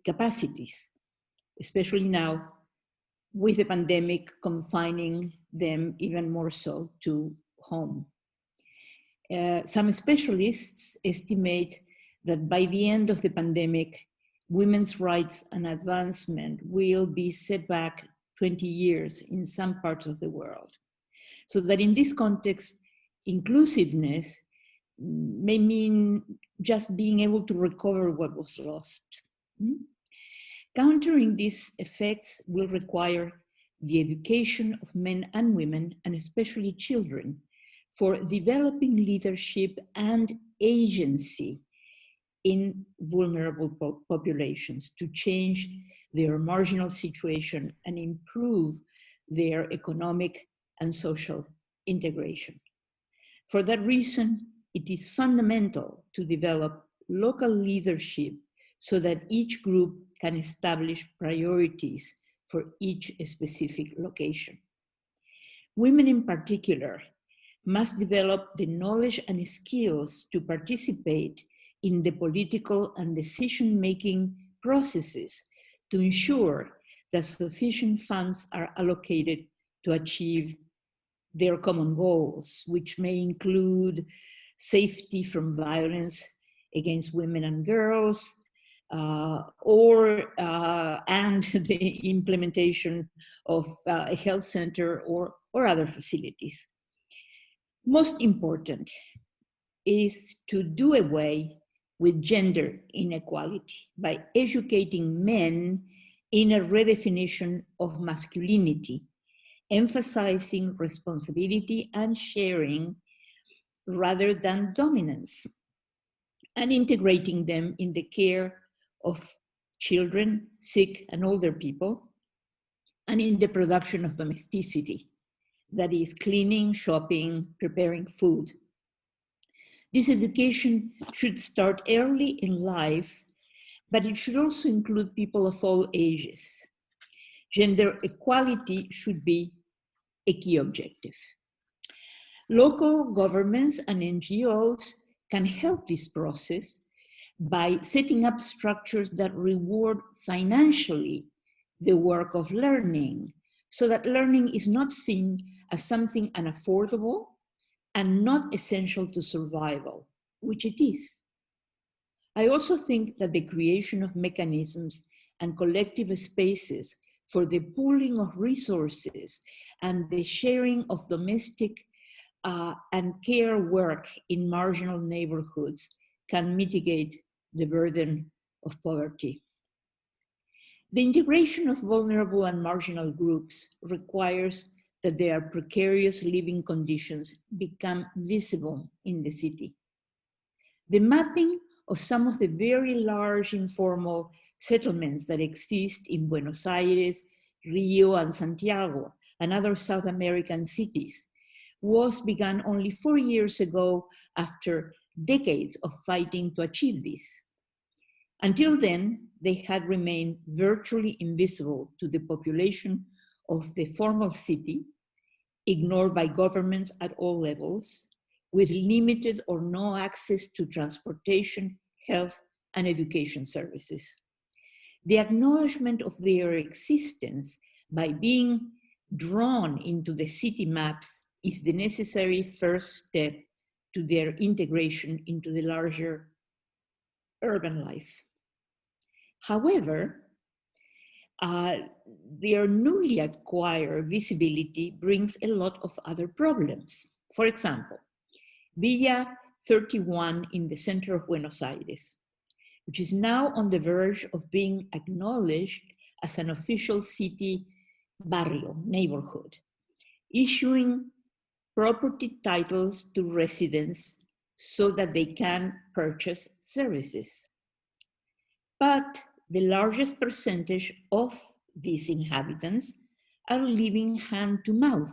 Speaker 6: capacities, especially now with the pandemic confining them even more so to home. Some specialists estimate that by the end of the pandemic, women's rights and advancement will be set back 20 years in some parts of the world. So that in this context, inclusiveness may mean just being able to recover what was lost. Countering these effects will require the education of men and women, and especially children, for developing leadership and agency in vulnerable populations to change their marginal situation and improve their economic and social integration. For that reason, it is fundamental to develop local leadership so that each group can establish priorities for each specific location. Women in particular must develop the knowledge and skills to participate in the political and decision-making processes to ensure that sufficient funds are allocated to achieve their common goals, which may include safety from violence against women and girls, and the implementation of a health center or other facilities. Most important is to do away with gender inequality by educating men in a redefinition of masculinity, emphasizing responsibility and sharing rather than dominance, and integrating them in the care of children, sick and older people, and in the production of domesticity, that is cleaning, shopping, preparing food. This education should start early in life, but it should also include people of all ages. Gender equality should be a key objective. Local governments and NGOs can help this process by setting up structures that reward financially the work of learning, so that learning is not seen as something unaffordable and not essential to survival, which it is. I also think that the creation of mechanisms and collective spaces for the pooling of resources and the sharing of domestic and care work in marginal neighborhoods can mitigate the burden of poverty. The integration of vulnerable and marginal groups requires that their precarious living conditions become visible in the city. The mapping of some of the very large informal settlements that exist in Buenos Aires, Rio, and Santiago, and other South American cities was begun only 4 years ago after decades of fighting to achieve this. Until then, they had remained virtually invisible to the population of the formal city, ignored by governments at all levels, with limited or no access to transportation, health, and education services. The acknowledgement of their existence by being drawn into the city maps is the necessary first step to their integration into the larger urban life. However, their newly acquired visibility brings a lot of other problems. For example, Villa 31 in the center of Buenos Aires, which is now on the verge of being acknowledged as an official city barrio, neighborhood, issuing property titles to residents so that they can purchase services. But the largest percentage of these inhabitants are living hand to mouth,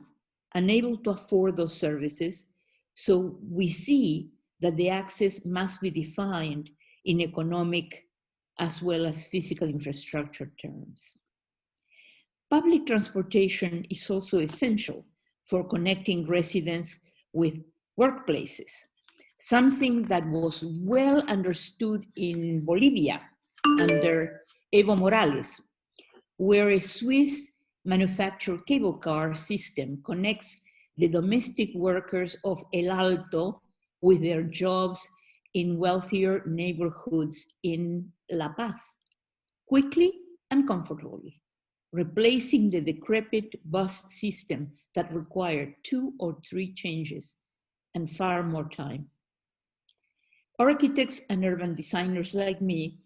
Speaker 6: unable to afford those services. So we see that the access must be defined in economic as well as physical infrastructure terms. Public transportation is also essential for connecting residents with workplaces, something that was well understood in Bolivia under Evo Morales, where a Swiss manufactured cable car system connects the domestic workers of El Alto with their jobs in wealthier neighborhoods in La Paz, quickly and comfortably, replacing the decrepit bus system that required 2 or 3 changes and far more time. Architects and urban designers like me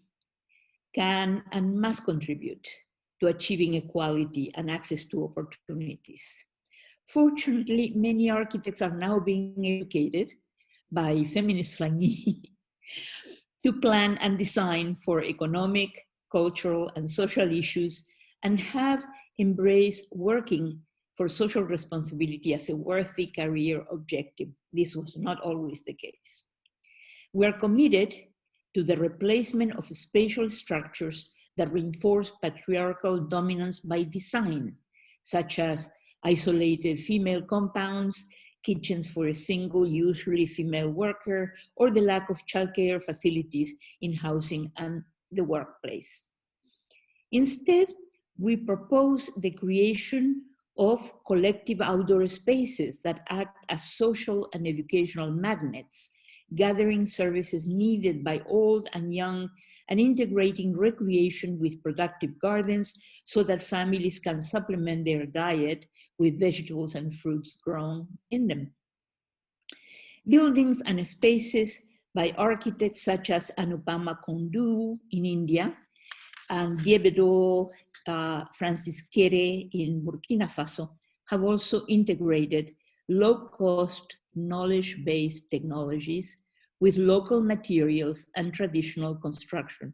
Speaker 6: can and must contribute to achieving equality and access to opportunities. Fortunately, many architects are now being educated by feminists like me to plan and design for economic, cultural, and social issues, and have embraced working for social responsibility as a worthy career objective. This was not always the case. We are committed to the replacement of spatial structures that reinforce patriarchal dominance by design, such as isolated female compounds, kitchens for a single, usually female worker, or the lack of childcare facilities in housing and the workplace. Instead, we propose the creation of collective outdoor spaces that act as social and educational magnets, gathering services needed by old and young, and integrating recreation with productive gardens so that families can supplement their diet with vegetables and fruits grown in them. Buildings and spaces by architects such as Anupama Kundu in India and Diebedo Francis Kere in Burkina Faso have also integrated low-cost, knowledge-based technologies with local materials and traditional construction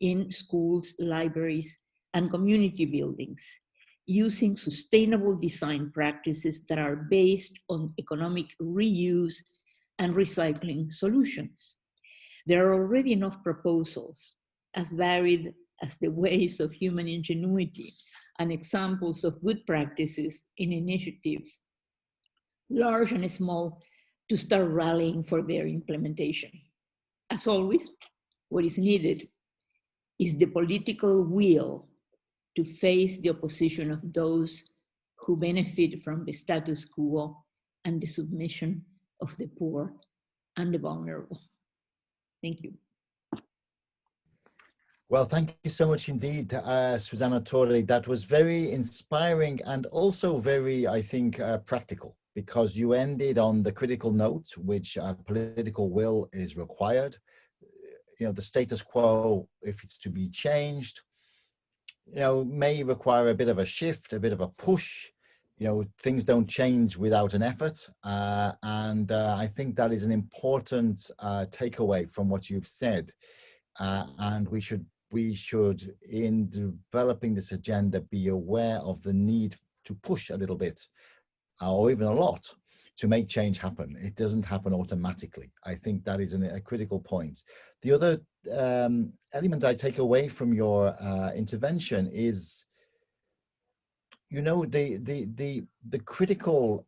Speaker 6: in schools, libraries, and community buildings, using sustainable design practices that are based on economic reuse and recycling solutions. There are already enough proposals, as varied as the ways of human ingenuity, and examples of good practices in initiatives, large and small, to start rallying for their implementation. As always, what is needed is the political will to face the opposition of those who benefit from the status quo and the submission of the poor and the vulnerable. Thank you.
Speaker 1: Well, thank you so much indeed, Susana Torre. That was very inspiring and also very, I think, practical, because you ended on the critical note, which political will is required. You know, the status quo, if it's to be changed, you know, may require a bit of a shift, a bit of a push. You know, things don't change without an effort. And I think that is an important takeaway from what you've said. And we should, in developing this agenda, be aware of the need to push a little bit, or even a lot, to make change happen. It doesn't happen automatically. I think that is a critical point. The other element I take away from your intervention is, you know, the critical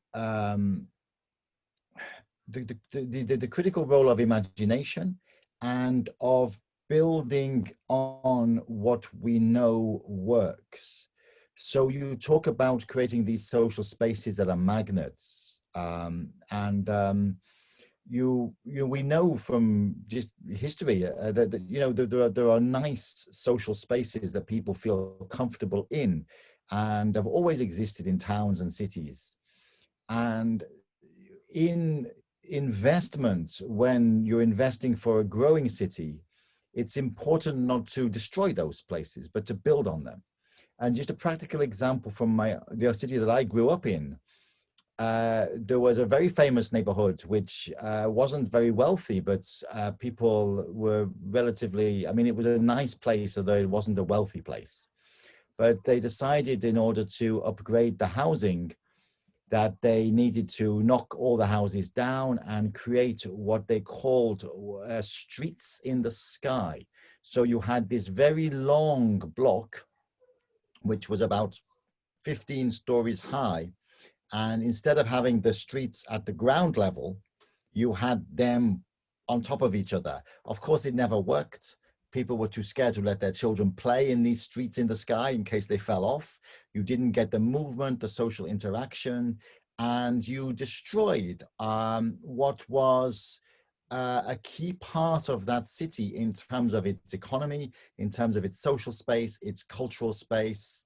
Speaker 1: the critical role of imagination and of building on what we know works. So you talk about creating these social spaces that are magnets, we know from just history that you know there are nice social spaces that people feel comfortable in, and have always existed in towns and cities. And in investment, when you're investing for a growing city, it's important not to destroy those places, but to build on them. And just a practical example from the city that I grew up in, there was a very famous neighborhood which wasn't very wealthy, but people were relatively, I mean, it was a nice place, although it wasn't a wealthy place. But they decided, in order to upgrade the housing, that they needed to knock all the houses down and create what they called streets in the sky. So you had this very long block, which was about 15 stories high. And instead of having the streets at the ground level, you had them on top of each other. Of course, it never worked. People were too scared to let their children play in these streets in the sky in case they fell off. You didn't get the movement, the social interaction, and you destroyed what was a key part of that city in terms of its economy, in terms of its social space, its cultural space.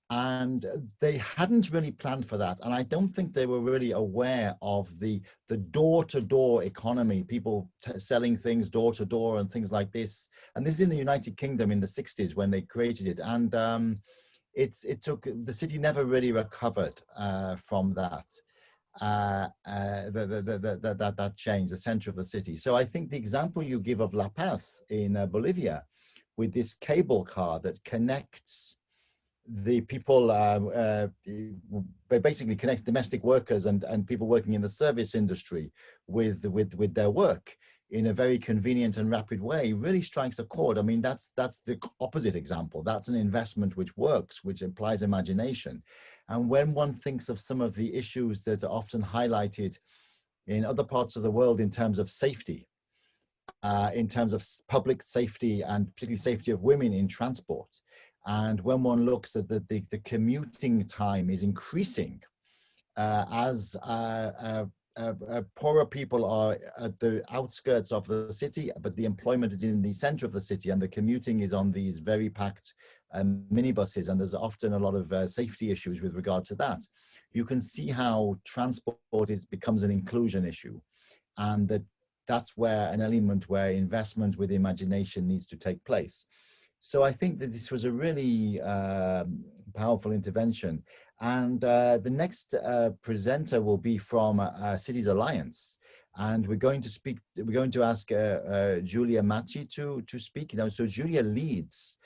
Speaker 1: And they hadn't really planned for that. And I don't think they were really aware of the door-to-door economy, people selling things door-to-door and things like this. And this is in the United Kingdom in the 60s when they created it. And it took, the city never really recovered from that. That change, the center of the city. So I think the example you give of La Paz in Bolivia, with this cable car that connects the people, basically connects domestic workers and people working in the service industry with their work in a very convenient and rapid way, really strikes a chord. I mean, that's the opposite example. That's an investment which works, which implies imagination. And when one thinks of some of the issues that are often highlighted in other parts of the world in terms of safety, in terms of public safety and particularly safety of women in transport, and when one looks at the commuting time is increasing as poorer people are at the outskirts of the city, but the employment is in the center of the city, and the commuting is on these very packed minibuses, and there's often a lot of safety issues with regard to that. You can see how transport becomes an inclusion issue, and that's where an element where investment with imagination needs to take place. So I think that this was a really powerful intervention. And the next presenter will be from Cities Alliance. And we're going to ask Giulia Macci to speak. You know, so Giulia leads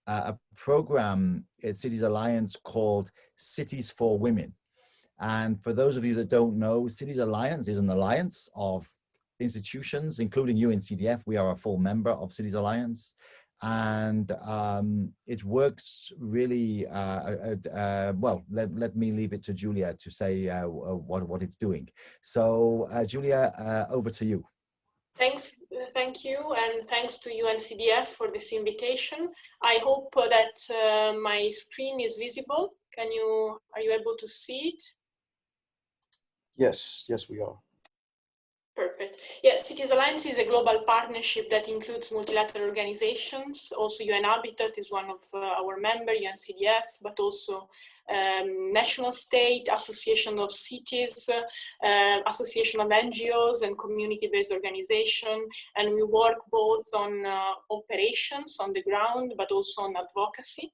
Speaker 1: a program at Cities Alliance called Cities for Women. And for those of you that don't know, Cities Alliance is an alliance of institutions, including UNCDF. We are a full member of Cities Alliance. And it works really well. Let me leave it to Giulia to say what it's doing. So Giulia, over to you.
Speaker 8: Thank you, and thanks to UNCDF for this invitation. I hope that my screen is visible. Are you able to see it?
Speaker 9: Yes, we are.
Speaker 8: Perfect. Yeah, Cities Alliance is a global partnership that includes multilateral organizations. Also, UN Habitat is one of our members, UNCDF, but also national state, association of cities, association of NGOs and community-based organization. And we work both on operations on the ground, but also on advocacy.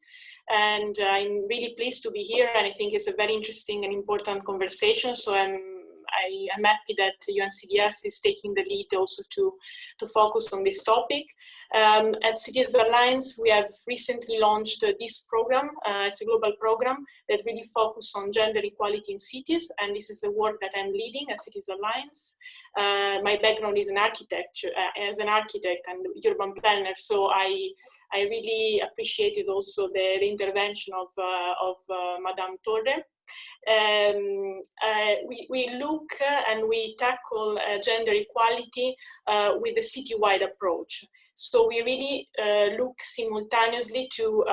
Speaker 8: And I'm really pleased to be here. And I think it's a very interesting and important conversation. So I'm happy that UNCDF is taking the lead also to focus on this topic. At Cities Alliance, we have recently launched this program. It's a global program that really focuses on gender equality in cities, and this is the work that I'm leading at Cities Alliance. My background is as an architect and urban planner, so I really appreciated also the intervention of Madame Torre. We look and we tackle gender equality with a citywide approach. So we really look simultaneously to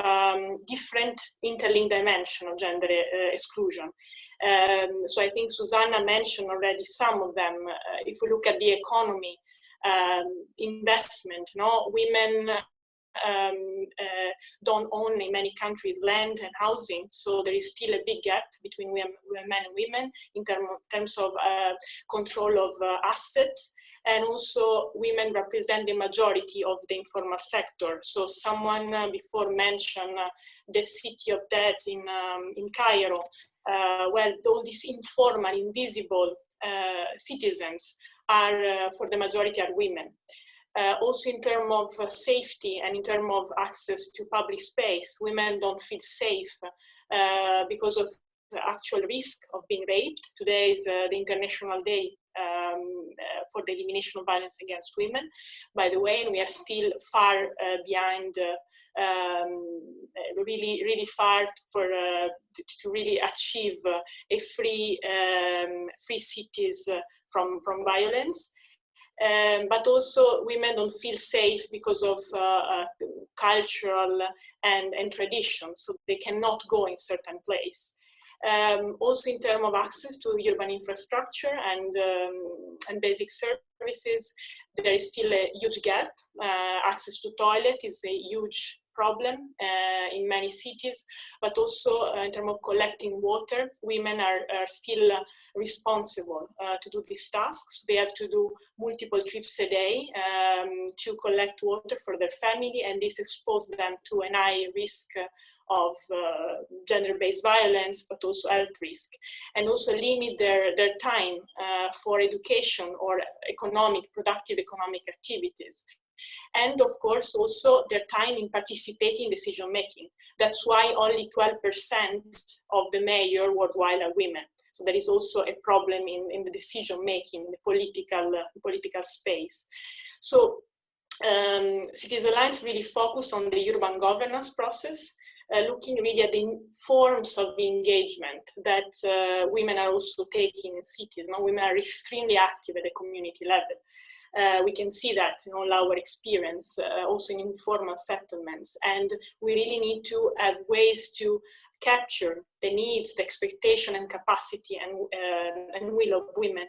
Speaker 8: different interlinked dimensions of gender exclusion. So I think Susanna mentioned already some of them. If we look at the economy, investment, women don't own in many countries land and housing, so there is still a big gap between men and women in terms of control of assets, and also women represent the majority of the informal sector. So someone before mentioned the city of death in Cairo. Well, all these informal, invisible citizens are, for the majority, are women. Also in terms of safety and in terms of access to public space, women don't feel safe because of the actual risk of being raped. Today is the International Day for the elimination of violence against women, by the way, and we are still far behind, really far to really achieve a free cities from violence. But also women don't feel safe because of cultural and traditions, so they cannot go in certain place. Also in terms of access to urban infrastructure and basic services, there is still a huge gap. Access to toilet is a huge problem in many cities, but also in terms of collecting water, women are still responsible to do these tasks. They have to do multiple trips a day to collect water for their family, and this exposes them to a high risk of gender-based violence, but also health risk, and also limit their time for education or productive economic activities. And of course, also their time in participating in decision-making. That's why only 12% of the mayors worldwide are women. So there is also a problem in the decision-making, in the political space. So Cities Alliance really focus on the urban governance process, looking really at the forms of engagement that women are also taking in cities. Women are extremely active at the community level. We can see that in all our experience, also in informal settlements. And we really need to have ways to capture the needs, the expectation and capacity and will of women.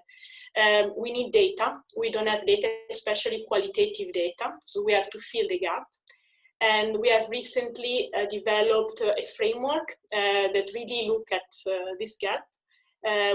Speaker 8: We need data. We don't have data, especially qualitative data. So we have to fill the gap. And we have recently developed a framework that really look at this gap.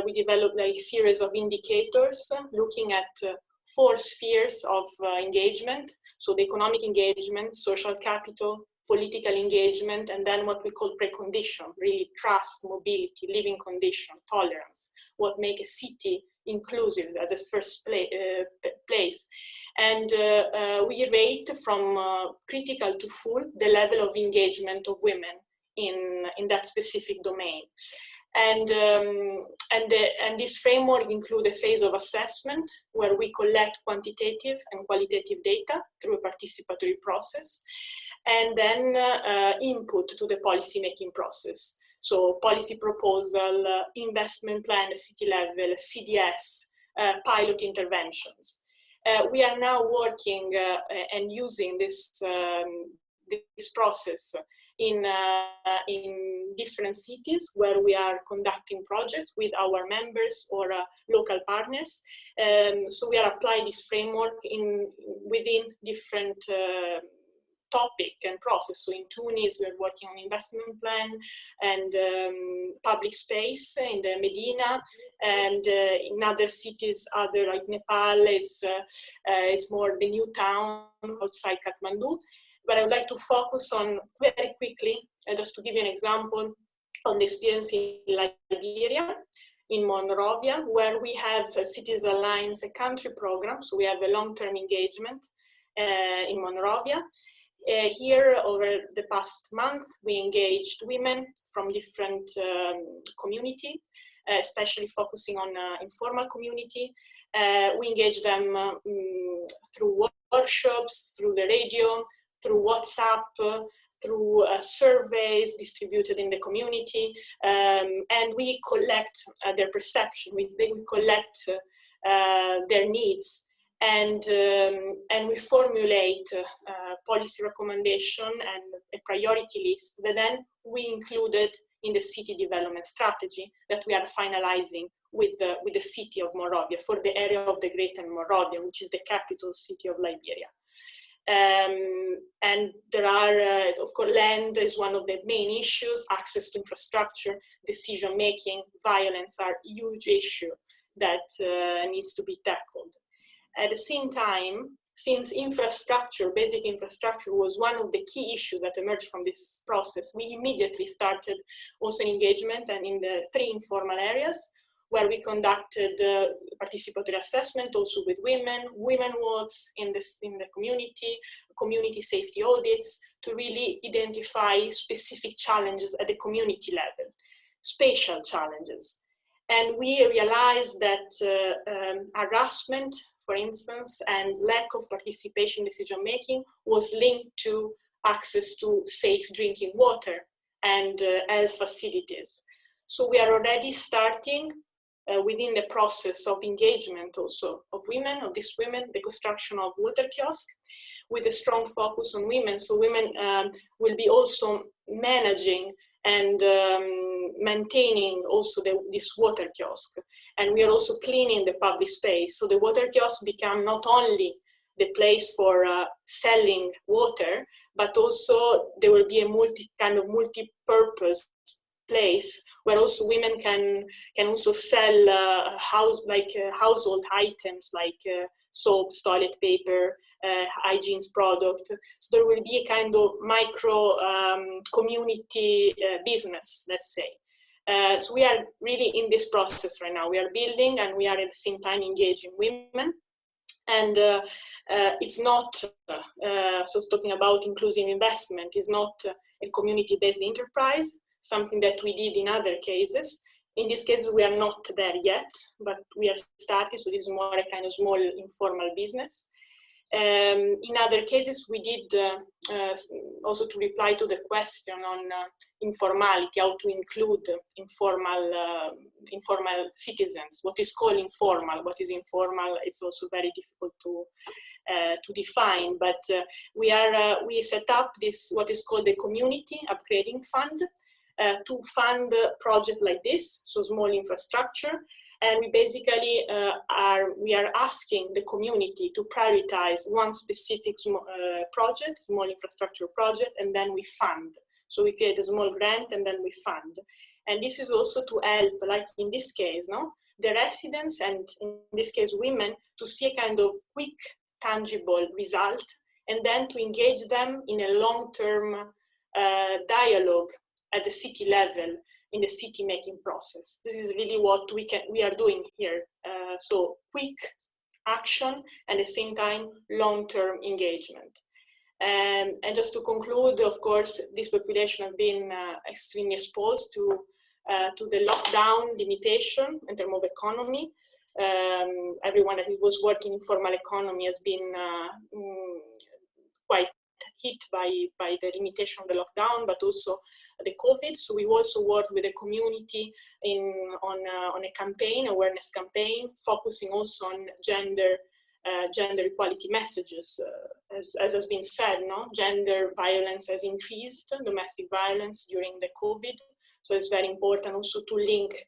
Speaker 8: We developed a series of indicators looking at 4 spheres of engagement. So the economic engagement, social capital, political engagement, and then what we call precondition, really trust, mobility, living condition, tolerance, what make a city inclusive as a first place. And we rate from critical to full the level of engagement of women in that specific domain. And this framework includes a phase of assessment where we collect quantitative and qualitative data through a participatory process, and then input to the policy-making process. So policy proposal, investment plan at city level, CDS, pilot interventions. We are now working and using this process in different cities where we are conducting projects with our members or local partners. So we are applying this framework within different topic and process. So in Tunis, we're working on investment plan and public space in the Medina, and in other cities, other like Nepal, it's more the new town outside Kathmandu. But I would like to focus on very quickly, just to give you an example, on the experience in Liberia, in Monrovia, where we have Cities Alliance, a country program. So we have a long-term engagement in Monrovia. Here, over the past month, we engaged women from different community, especially focusing on informal community. We engaged them through workshops, through the radio, through WhatsApp, through surveys distributed in the community, and we collect their perception, we collect their needs, and we formulate policy recommendation and a priority list that then we included in the city development strategy that we are finalizing with the city of Monrovia for the area of the Greater Monrovia, which is the capital city of Liberia. And there are, of course, land is one of the main issues, access to infrastructure, decision-making, violence are huge issue that needs to be tackled. At the same time, since infrastructure, basic infrastructure was one of the key issues that emerged from this process, we immediately started also engagement and in the 3 informal areas where we conducted participatory assessment also with women walks in the community safety audits to really identify specific challenges at the community level, spatial challenges. And we realized that harassment, for instance, and lack of participation in decision-making was linked to access to safe drinking water and health facilities. So we are already starting within the process of engagement also of women, of these women, the construction of water kiosks with a strong focus on women. So women will be also managing and maintaining also this water kiosk. And we are also cleaning the public space. So the water kiosk become not only the place for selling water, but also there will be a multi-purpose place where also women can also sell household items like soaps, toilet paper, hygiene product. So there will be a kind of micro community business, let's say. So we are really in this process right now. We are building and we are at the same time engaging women. And it's not, so talking about inclusive investment, is not a community-based enterprise, something that we did in other cases. In this case, we are not there yet, but we are starting, so this is more a kind of small informal business. In other cases, we did also to reply to the question on informality, how to include informal citizens. What is called informal, what is informal, it's also very difficult to define. But we set up this, what is called the Community Upgrading Fund, to fund a project like this, so small infrastructure. And we basically we are asking the community to prioritize one specific project, small infrastructure project, and then we fund. So we create a small grant and then we fund. And this is also to help, like in this case, the residents, and in this case women, to see a kind of quick, tangible result, and then to engage them in a long-term dialogue at the city level, in the city making process. This is really what we are doing here. So quick action and at the same time long-term engagement. And just to conclude, of course, this population have been extremely exposed to the lockdown limitation in terms of economy. Everyone that was working in formal economy has been quite hit by the limitation of the lockdown, but also the COVID. So we also worked with the community on a campaign, awareness campaign, focusing also on gender gender equality messages. As has been said, no? Gender violence has increased, domestic violence during the COVID. So it's very important also to link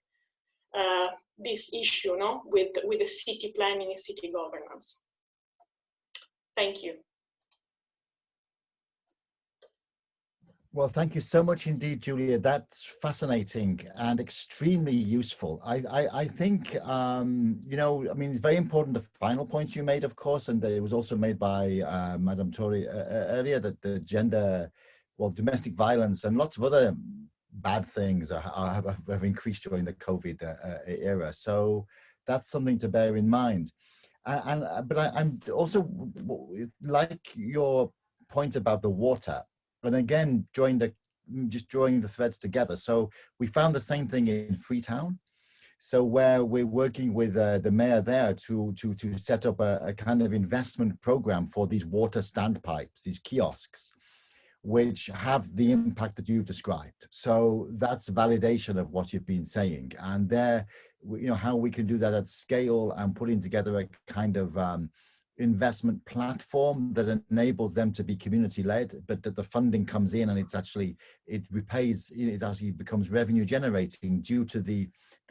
Speaker 8: this issue, no? with the city planning and city governance. Thank you.
Speaker 1: Well, thank you so much indeed, Julia. That's fascinating and extremely useful. I think, you know, I mean, it's very important, the final points you made, of course, and it was also made by Madame Tori earlier, that the gender, well, domestic violence and lots of other bad things have increased during the COVID era. So that's something to bear in mind. But I'm also like your point about the water. And again, just drawing the threads together. So we found the same thing in Freetown. So where we're working with the mayor there to set up a kind of investment program for these water standpipes, these kiosks, which have the impact that you've described. So that's validation of what you've been saying. And there, you know, how we can do that at scale and putting together a kind of investment platform that enables them to be community-led, but that the funding comes in and it repays, it actually becomes revenue generating due to the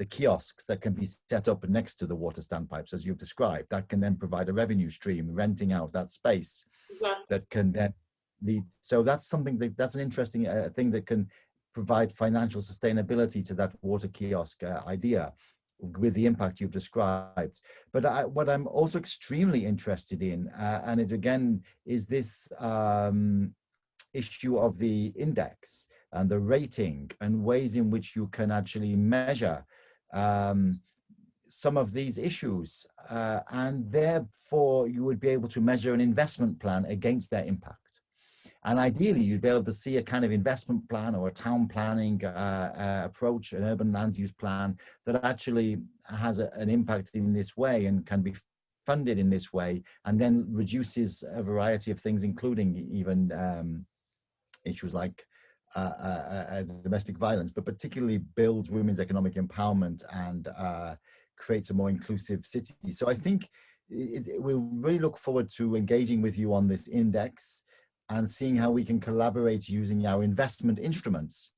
Speaker 1: kiosks that can be set up next to the water standpipes, as you've described. That can then provide a revenue stream, renting out that space.
Speaker 8: Exactly.
Speaker 1: That can then lead. So that's something that's an interesting thing that can provide financial sustainability to that water kiosk idea, with the impact you've described. But what I'm also extremely interested in, and it again, is this issue of the index and the rating and ways in which you can actually measure some of these issues. And therefore, you would be able to measure an investment plan against their impact. And ideally, you'd be able to see a kind of investment plan or a town planning approach, an urban land use plan that actually has an impact in this way and can be funded in this way, and then reduces a variety of things, including even issues like domestic violence, but particularly builds women's economic empowerment and creates a more inclusive city. So I think we really look forward to engaging with you on this index and seeing how we can collaborate using our investment instruments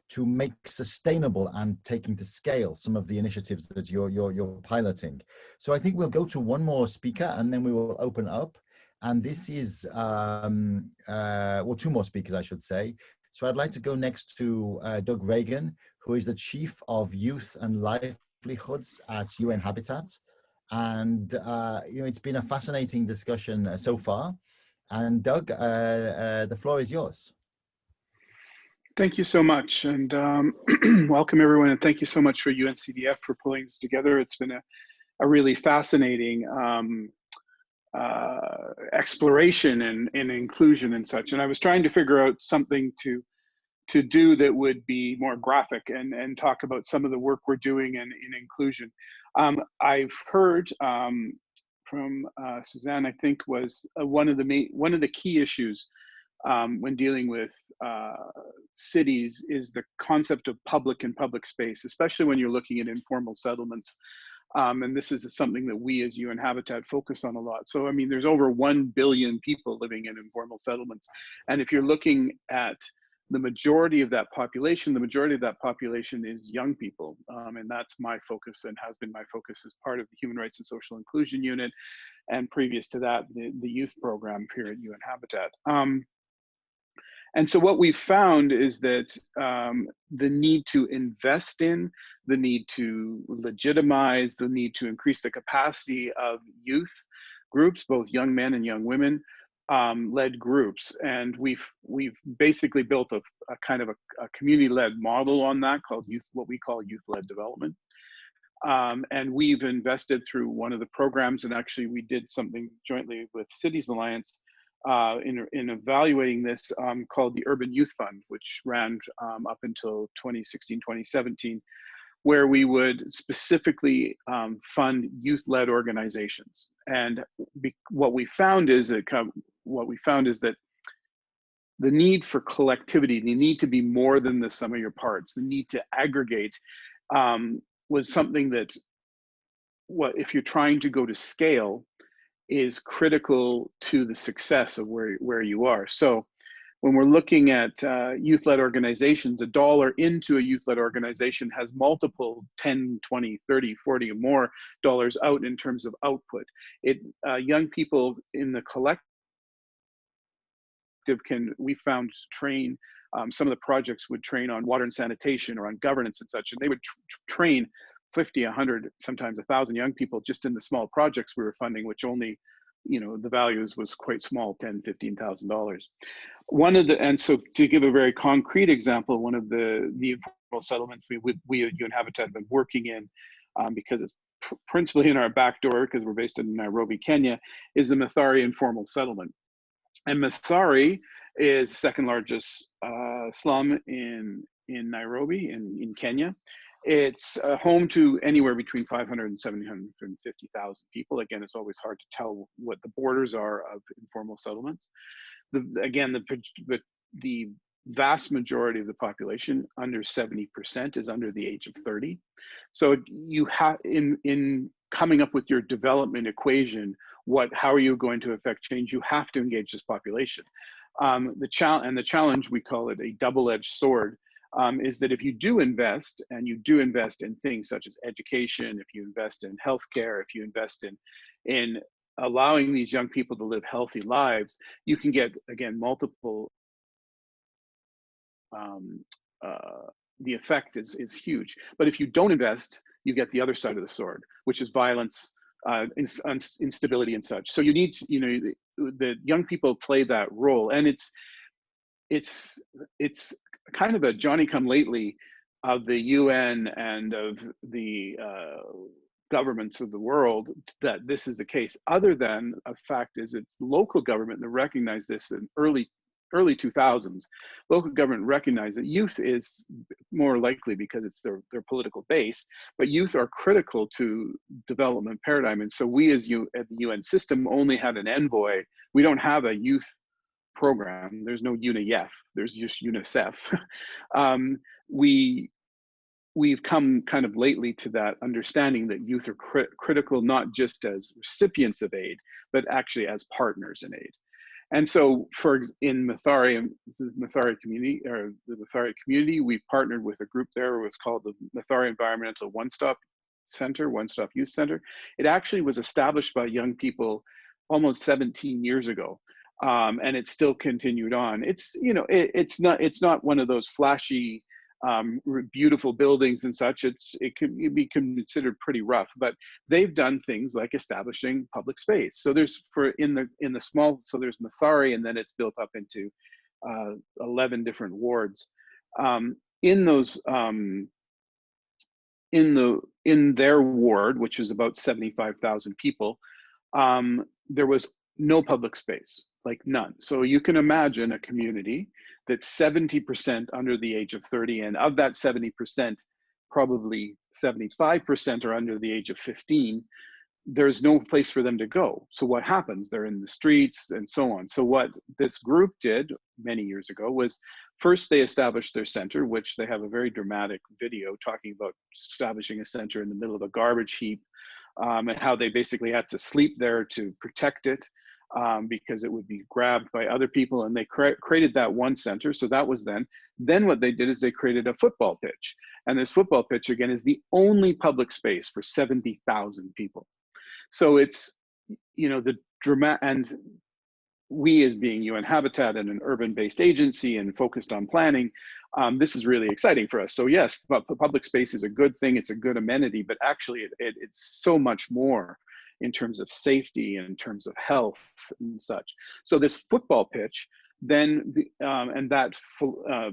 Speaker 1: to make sustainable and taking to scale some of the initiatives that you're piloting. So I think we'll go to one more speaker and then we will open up. And this is, well, two more speakers, I should say. So I'd like to go next to Doug Reagan, who is the Chief of Youth and Livelihoods at UN Habitat. And you know, it's been a fascinating discussion so far. And Doug, the floor is yours.
Speaker 3: Thank you so much, and welcome everyone, and thank you so much for UNCDF for pulling this together. It's been a really fascinating exploration and inclusion and such. And I was trying to figure out something to do that would be more graphic and talk about some of the work we're doing in inclusion. I've heard from Suzanne, I think, was one of the key issues when dealing with cities is the concept of public and public space, especially when you're looking at informal settlements. And this is something that we as UN Habitat focus on a lot. So, I mean, there's over 1 billion people living in informal settlements. And if you're looking at the majority of that population, is young people. And that's my focus and has been my focus as part of the Human Rights and Social Inclusion Unit. And previous to that, the youth program here at UN Habitat. And so what we've found is that the need to invest in, the need to legitimize, the need to increase the capacity of youth groups, both young men and young women, led groups. And we've basically built a kind of a community-led model on that called what we call youth-led development. And we've invested through one of the programs, and actually we did something jointly with Cities Alliance in evaluating this called the Urban Youth Fund, which ran up until 2016, 2017, where we would specifically fund youth-led organizations. And what we found is that the need for collectivity, the need to be more than the sum of your parts, the need to aggregate was something that, if you're trying to go to scale, is critical to the success of where you are. So when we're looking at youth-led organizations, $1 into a youth-led organization has multiple 10, 20, 30, 40 or more dollars out in terms of output. Young people in the collective we found train, some of the projects would train on water and sanitation or on governance and such, and they would train 50, 100, sometimes 1,000 young people just in the small projects we were funding, which only, the values was quite small, $10,000, $15,000. And so to give a very concrete example, one of the informal settlements we at UNHabitat have been working in, because it's principally in our back door, because we're based in Nairobi, Kenya, is the Mathari informal settlement. And Mathari is the second largest slum in Nairobi, in Kenya. It's home to anywhere between 500 and 750,000 people. Again, it's always hard to tell what the borders are of informal settlements. The vast majority of the population, under 70%, is under the age of 30. So you have, in coming up with your development equation, how are you going to affect change? You have to engage this population. The challenge, we call it a double-edged sword, is that if you do invest, and you do invest in things such as education, if you invest in healthcare, if you invest in allowing these young people to live healthy lives, you can get, again, multiple, the effect is huge. But if you don't invest, you get the other side of the sword, which is violence, instability and such. So you need to, the young people play that role, and it's kind of a Johnny-come-lately of the UN and of the governments of the world that this is the case. Other than a fact is it's local government that recognized this in early 2000s. Local government recognized that youth is more likely because it's their political base, but youth are critical to development paradigm. And so we as at the UN system only had an envoy. We don't have a youth program. There's no UNIF, there's just UNICEF. We've come kind of lately to that understanding that youth are critical, not just as recipients of aid, but actually as partners in aid. And so in Mathari community, we partnered with a group there. It was called the Mathari Environmental One-Stop Youth Center. It actually was established by young people almost 17 years ago. And it's still continued on. It's not one of those flashy, beautiful buildings and such. It can be considered pretty rough, but they've done things like establishing public space. So there's in the small, so there's Mathari, and then it's built up into 11 different wards. In their ward, which is about 75,000 people, there was no public space, like none. So you can imagine a community that's 70% under the age of 30, and of that 70%, probably 75% are under the age of 15. There's no place for them to go. So what happens? They're in the streets and so on. So what this group did many years ago was, first they established their center, which they have a very dramatic video talking about establishing a center in the middle of a garbage heap, and how they basically had to sleep there to protect it, because it would be grabbed by other people, and they created that one center. So that was then. Then what they did is they created a football pitch, and this football pitch again is the only public space for 70,000 people. So it's, the dramatic, and we as being UNHabitat and an urban-based agency and focused on planning, this is really exciting for us. So yes, public space is a good thing, it's a good amenity, but actually it's so much more in terms of safety and in terms of health and such. So this football pitch then,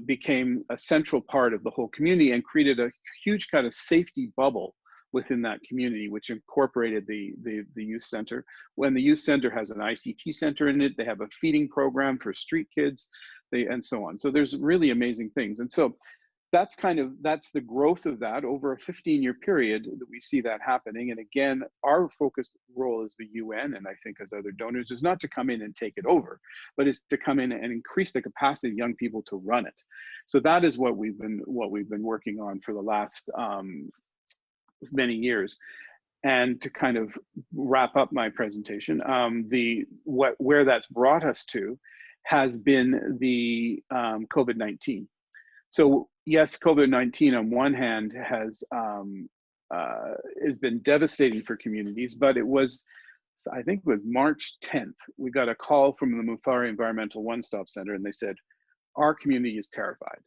Speaker 3: became a central part of the whole community and created a huge kind of safety bubble within that community, which incorporated the youth center. When the youth center has an ICT center in it, they have a feeding program for street kids, and so on. So there's really amazing things. And so that's the growth of that over a 15-year period that we see that happening. And again, our focus role as the UN, and I think as other donors, is not to come in and take it over, but is to come in and increase the capacity of young people to run it. So that is what we've been working on for the last many years. And to kind of wrap up my presentation, where that's brought us to has been the COVID-19. So yes, COVID-19 on one hand has been devastating for communities, but it was, I think it was March 10th, we got a call from the Muthari Environmental One-Stop Center, and they said, our community is terrified.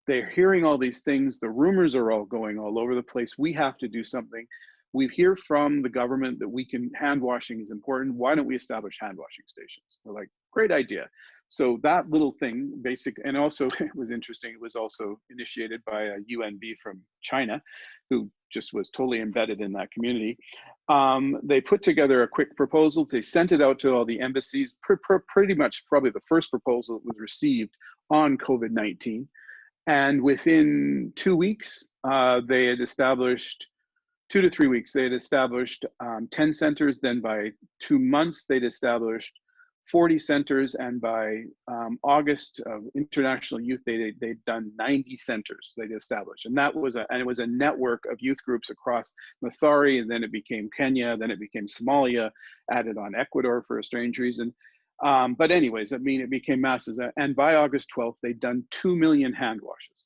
Speaker 3: They're hearing all these things, the rumors are all going all over the place, we have to do something. We hear from the government that hand washing is important, why don't we establish hand washing stations? We're like, great idea. So that little thing, and also it was interesting, it was also initiated by a UNB from China, who just was totally embedded in that community. They put together a quick proposal, they sent it out to all the embassies, pretty much probably the first proposal that was received on COVID-19. And within 2 weeks, they had established, 2 to 3 weeks, they had established 10 centers. Then by 2 months, they'd established 40 centers, and by August of International Youth Day, they'd done 90 centers they'd established. And it was a network of youth groups across Mathari, and then it became Kenya, then it became Somalia, added on Ecuador for a strange reason. But anyways, I mean, it became masses. And by August 12th, they'd done 2 million hand washes.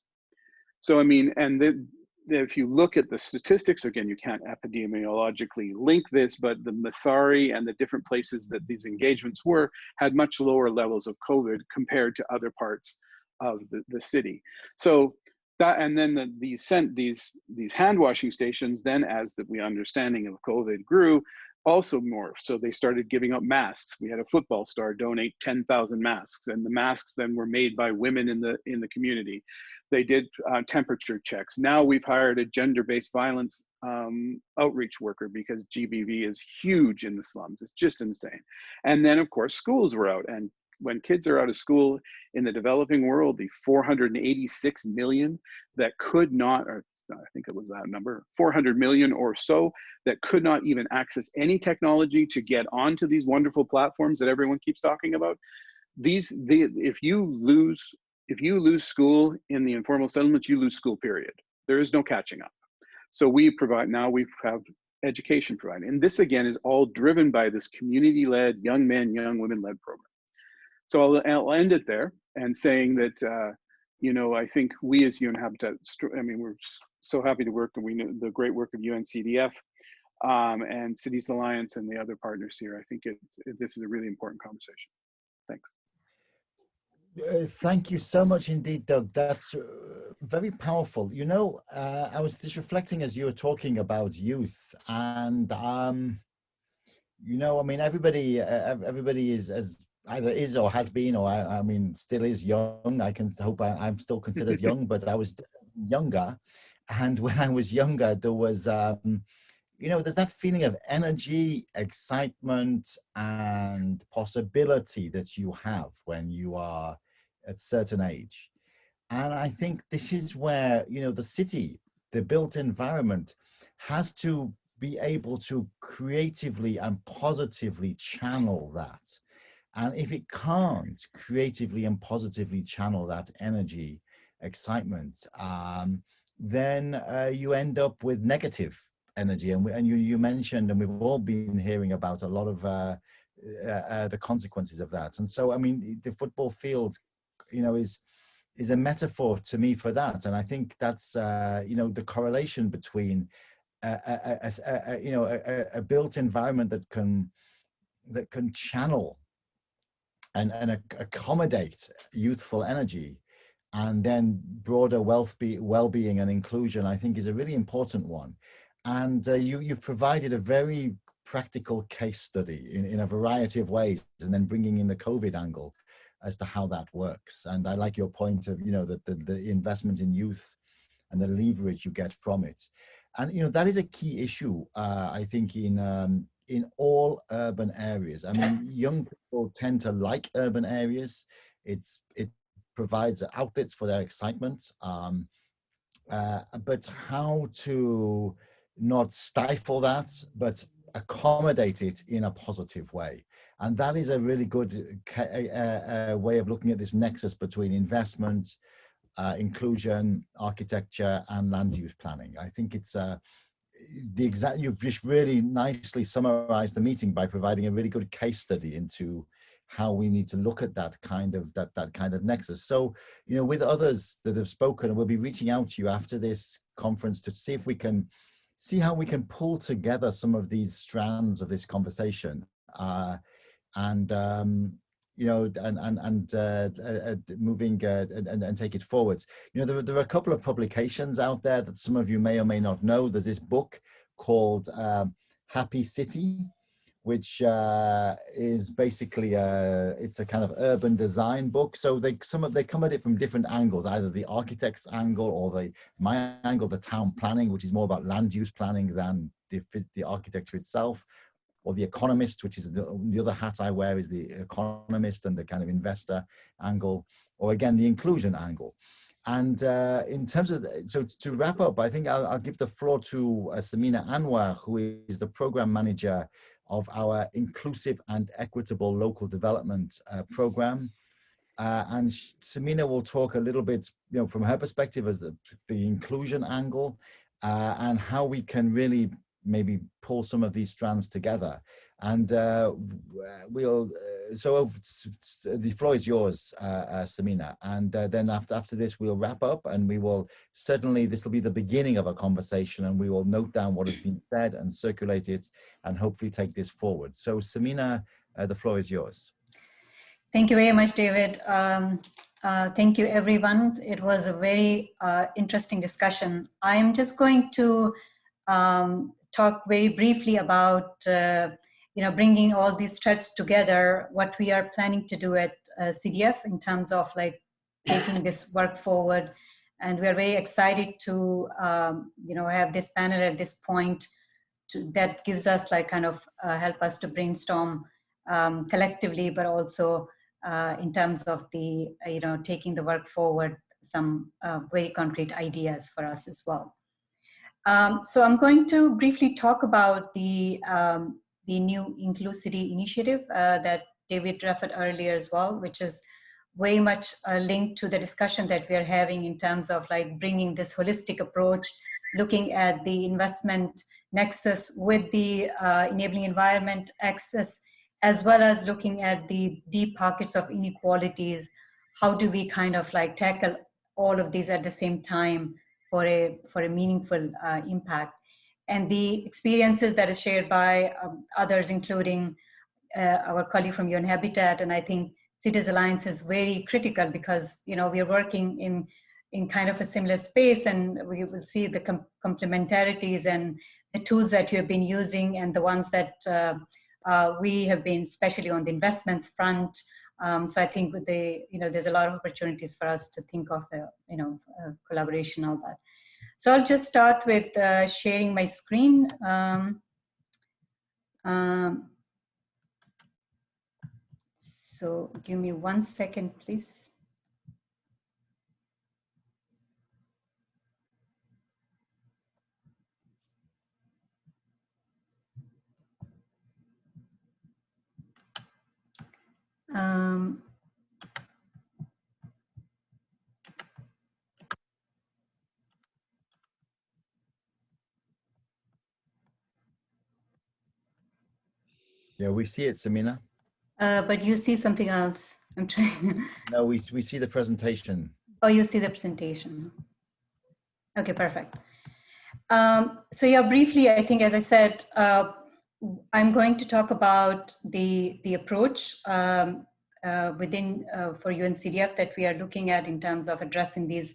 Speaker 3: So, I mean, and if you look at the statistics, again, you can't epidemiologically link this, but the Mathari and the different places that these engagements were had much lower levels of COVID compared to other parts of the city. So that, and then these hand washing stations, then as the understanding of COVID grew, also morphed. So they started giving out masks. We had a football star donate 10,000 masks, and the masks then were made by women in the community. They did temperature checks. Now we've hired a gender-based violence outreach worker because GBV is huge in the slums. It's just insane. And then of course schools were out, and when kids are out of school in the developing world, the 486 million that could not, or I think it was that number, 400 million or so that could not even access any technology to get onto these wonderful platforms that everyone keeps talking about. If you lose school in the informal settlements, you lose school, period. There is no catching up. So we have education provided. And this again is all driven by this community-led, young men, young women-led program. So I'll end it there and saying that, you know, I think we as UN Habitat, I mean, we're so happy to work, and we know the great work of UNCDF and Cities Alliance and the other partners here. I think this is a really important conversation. Thanks.
Speaker 1: Thank you so much indeed, Doug. That's very powerful. You know, I was just reflecting as you were talking about youth, and you know, I mean, everybody is either is or has been, or I mean, still is young. I can hope I'm still considered young, but I was younger. And when I was younger, there was, you know, there's that feeling of energy, excitement, and possibility that you have when you are at a certain age. And I think this is where, you know, the city, the built environment has to be able to creatively and positively channel that. And if it can't creatively and positively channel that energy, excitement, then you end up with negative energy. And you mentioned, and we've all been hearing about a lot of the consequences of that. And so, I mean, the football field, you know, is a metaphor to me for that. And I think that's, you know, the correlation between, you know, a built environment that can channel and accommodate youthful energy, and then broader well-being and inclusion, I think is a really important one. And you've provided a very practical case study in a variety of ways, and then bringing in the COVID angle as to how that works. And I like your point of, you know, that the investment in youth and the leverage you get from it. And, you know, that is a key issue, I think, in all urban areas. I mean, young people tend to like urban areas. It provides outlets for their excitement, but how to not stifle that, but accommodate it in a positive way. And that is a really good way of looking at this nexus between investment, inclusion, architecture, and land use planning. I think it's you've just really nicely summarized the meeting by providing a really good case study into how we need to look at that kind of nexus. So, you know, with others that have spoken, we'll be reaching out to you after this conference to see if we can see how we can pull together some of these strands of this conversation, you know, moving and take it forwards. You know, there are a couple of publications out there that some of you may or may not know. There's this book called Happy City, which is basically it's a kind of urban design book. So they come at it from different angles, either the architect's angle or my angle, the town planning, which is more about land use planning than the architecture itself, or the economist, which is the other hat I wear, is the economist and the kind of investor angle, or again, the inclusion angle. And in terms of, so to wrap up, I think I'll give the floor to Samina Anwar, who is the program manager of our Inclusive and Equitable Local Development program. And Samina will talk a little bit, you know, from her perspective as the inclusion angle, and how we can really maybe pull some of these strands together. And so the floor is yours, Samina. And then after this, we'll wrap up, and we will certainly, this will be the beginning of a conversation, and we will note down what has been said and circulate it and hopefully take this forward. So Samina, the floor is yours.
Speaker 9: Thank you very much, David. Thank you, everyone. It was a very interesting discussion. I'm just going to talk very briefly about you know, bringing all these threads together, what we are planning to do at CDF in terms of like taking this work forward. And we are very excited to you know, have this panel at this point that gives us like kind of help us to brainstorm collectively, but also in terms of the you know, taking the work forward, some very concrete ideas for us as well. So I'm going to briefly talk about the new Inclusivity initiative that David referred earlier as well, which is very much linked to the discussion that we are having in terms of like bringing this holistic approach, looking at the investment nexus with the enabling environment access, as well as looking at the deep pockets of inequalities. How do we kind of like tackle all of these at the same time for a meaningful impact? And the experiences that is shared by others, including our colleague from UN Habitat, and I think Cities Alliance is very critical because, you know, we are working in kind of a similar space, and we will see the complementarities and the tools that you have been using and the ones that we have been, especially on the investments front. So I think with the, you know, there's a lot of opportunities for us to think of, you know, collaboration, all that. So I'll just start with sharing my screen. So give me 1 second, please.
Speaker 1: Yeah, we see it, Samina.
Speaker 9: But you see something else. I'm trying.
Speaker 1: No, we see the presentation.
Speaker 9: Oh, you see the presentation. Okay, perfect. So yeah, briefly, I think, as I said, I'm going to talk about the approach within for UNCDF that we are looking at in terms of addressing these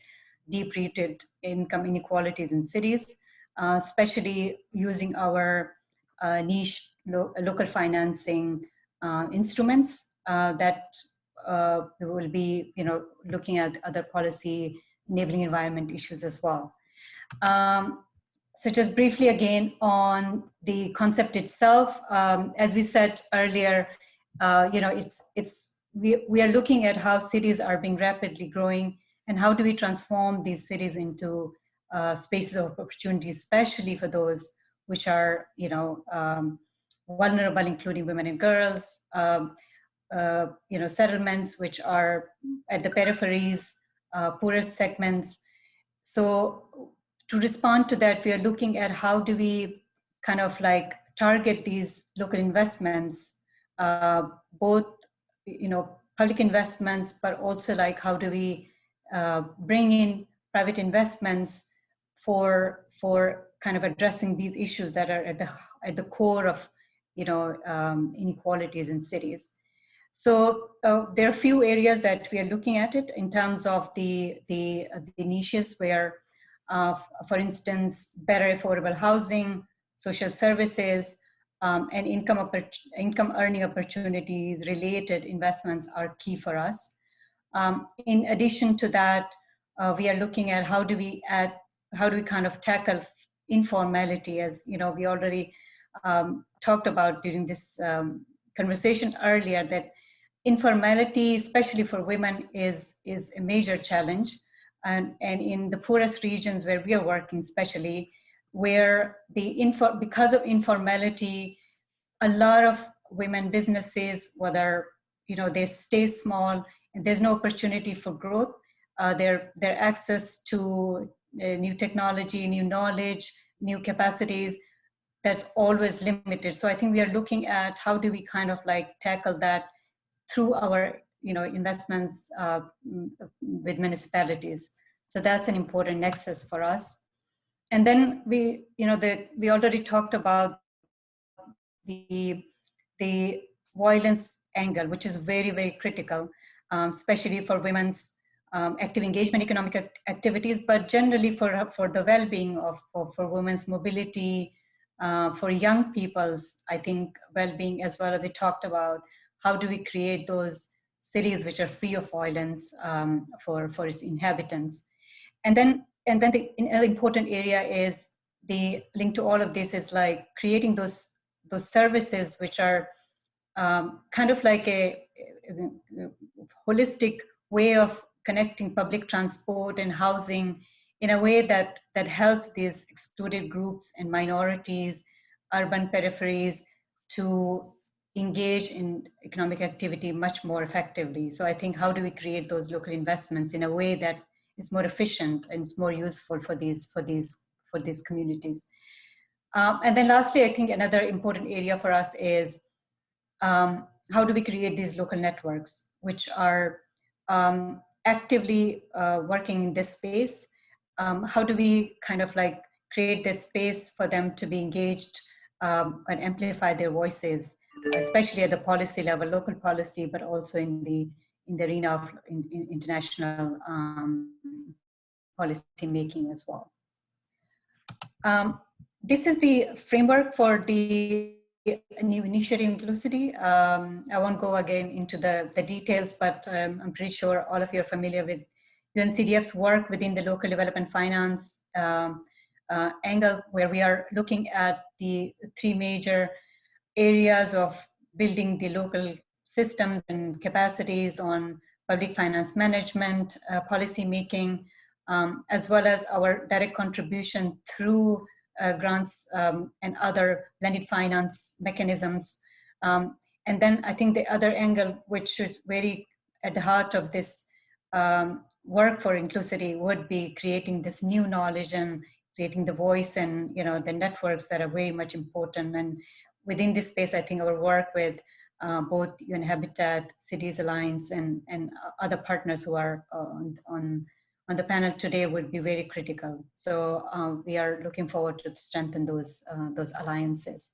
Speaker 9: deep-rooted income inequalities in cities, especially using our niche local financing instruments that we will be, you know, looking at other policy enabling environment issues as well. So just briefly again on the concept itself, as we said earlier, you know, we are looking at how cities are being rapidly growing and how do we transform these cities into spaces of opportunity, especially for those which are, you know, vulnerable, including women and girls, you know, settlements which are at the peripheries, poorest segments. So to respond to that, we are looking at how do we kind of like target these local investments, both, you know, public investments, but also like how do we bring in private investments for kind of addressing these issues that are at the core of, you know, inequalities in cities. So there are a few areas that we are looking at it in terms of the niches where, for instance, better affordable housing, social services, and income earning opportunities related investments are key for us. In addition to that, we are looking at how do we kind of tackle informality, as you know, we already talked about during this conversation earlier, that informality, especially for women, is a major challenge. And in the poorest regions where we are working, especially where because of informality, a lot of women businesses, whether, you know, they stay small and there's no opportunity for growth, their access to new technology, new knowledge, new capacities, that's always limited. So I think we are looking at how do we kind of like tackle that through our, you know, investments with municipalities. So that's an important nexus for us. And then we, you know, we already talked about the violence angle, which is very, very critical, especially for women's active engagement, economic activities, but generally for the well-being for women's mobility, for young people's, I think, well-being as well. We talked about how do we create those cities which are free of violence for its inhabitants. And then another important area is the link to all of this is like creating those services which are kind of like a holistic way of connecting public transport and housing in a way that helps these excluded groups and minorities, urban peripheries, to engage in economic activity much more effectively. So I think, how do we create those local investments in a way that is more efficient and it's more useful for these communities? And then lastly, I think another important area for us is how do we create these local networks which are actively working in this space? How do we kind of like create this space for them to be engaged and amplify their voices, especially at the policy level, local policy, but also in the arena of international policy making as well. This is the framework for the new initiative Inclusivity. I won't go again into the details, but I'm pretty sure all of you are familiar with UNCDF's work within the local development finance angle, where we are looking at the three major areas of building the local systems and capacities on public finance management, policy making, as well as our direct contribution through grants and other blended finance mechanisms. And then I think the other angle, which is very at the heart of this work for inclusivity, would be creating this new knowledge and creating the voice and, you know, the networks that are very much important. And within this space, I think our work with both UN Habitat, Cities Alliance, and other partners who are on the panel today would be very critical. So we are looking forward to strengthen those alliances.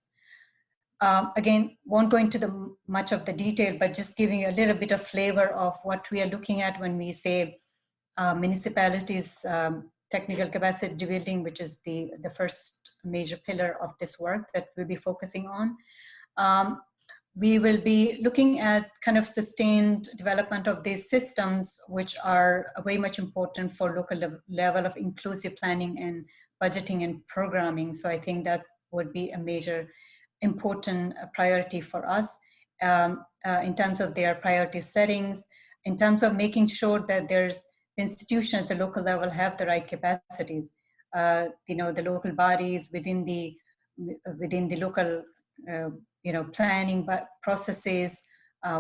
Speaker 9: Again, won't go into much of the detail, but just giving you a little bit of flavor of what we are looking at when we say municipalities technical capacity building, which is the first major pillar of this work that we'll be focusing on. We will be looking at kind of sustained development of these systems, which are very much important for local level of inclusive planning and budgeting and programming. So I think that would be a major important priority for us in terms of their priority settings, in terms of making sure that there's the institution at the local level have the right capacities. You know, the local bodies within the local you know, planning processes,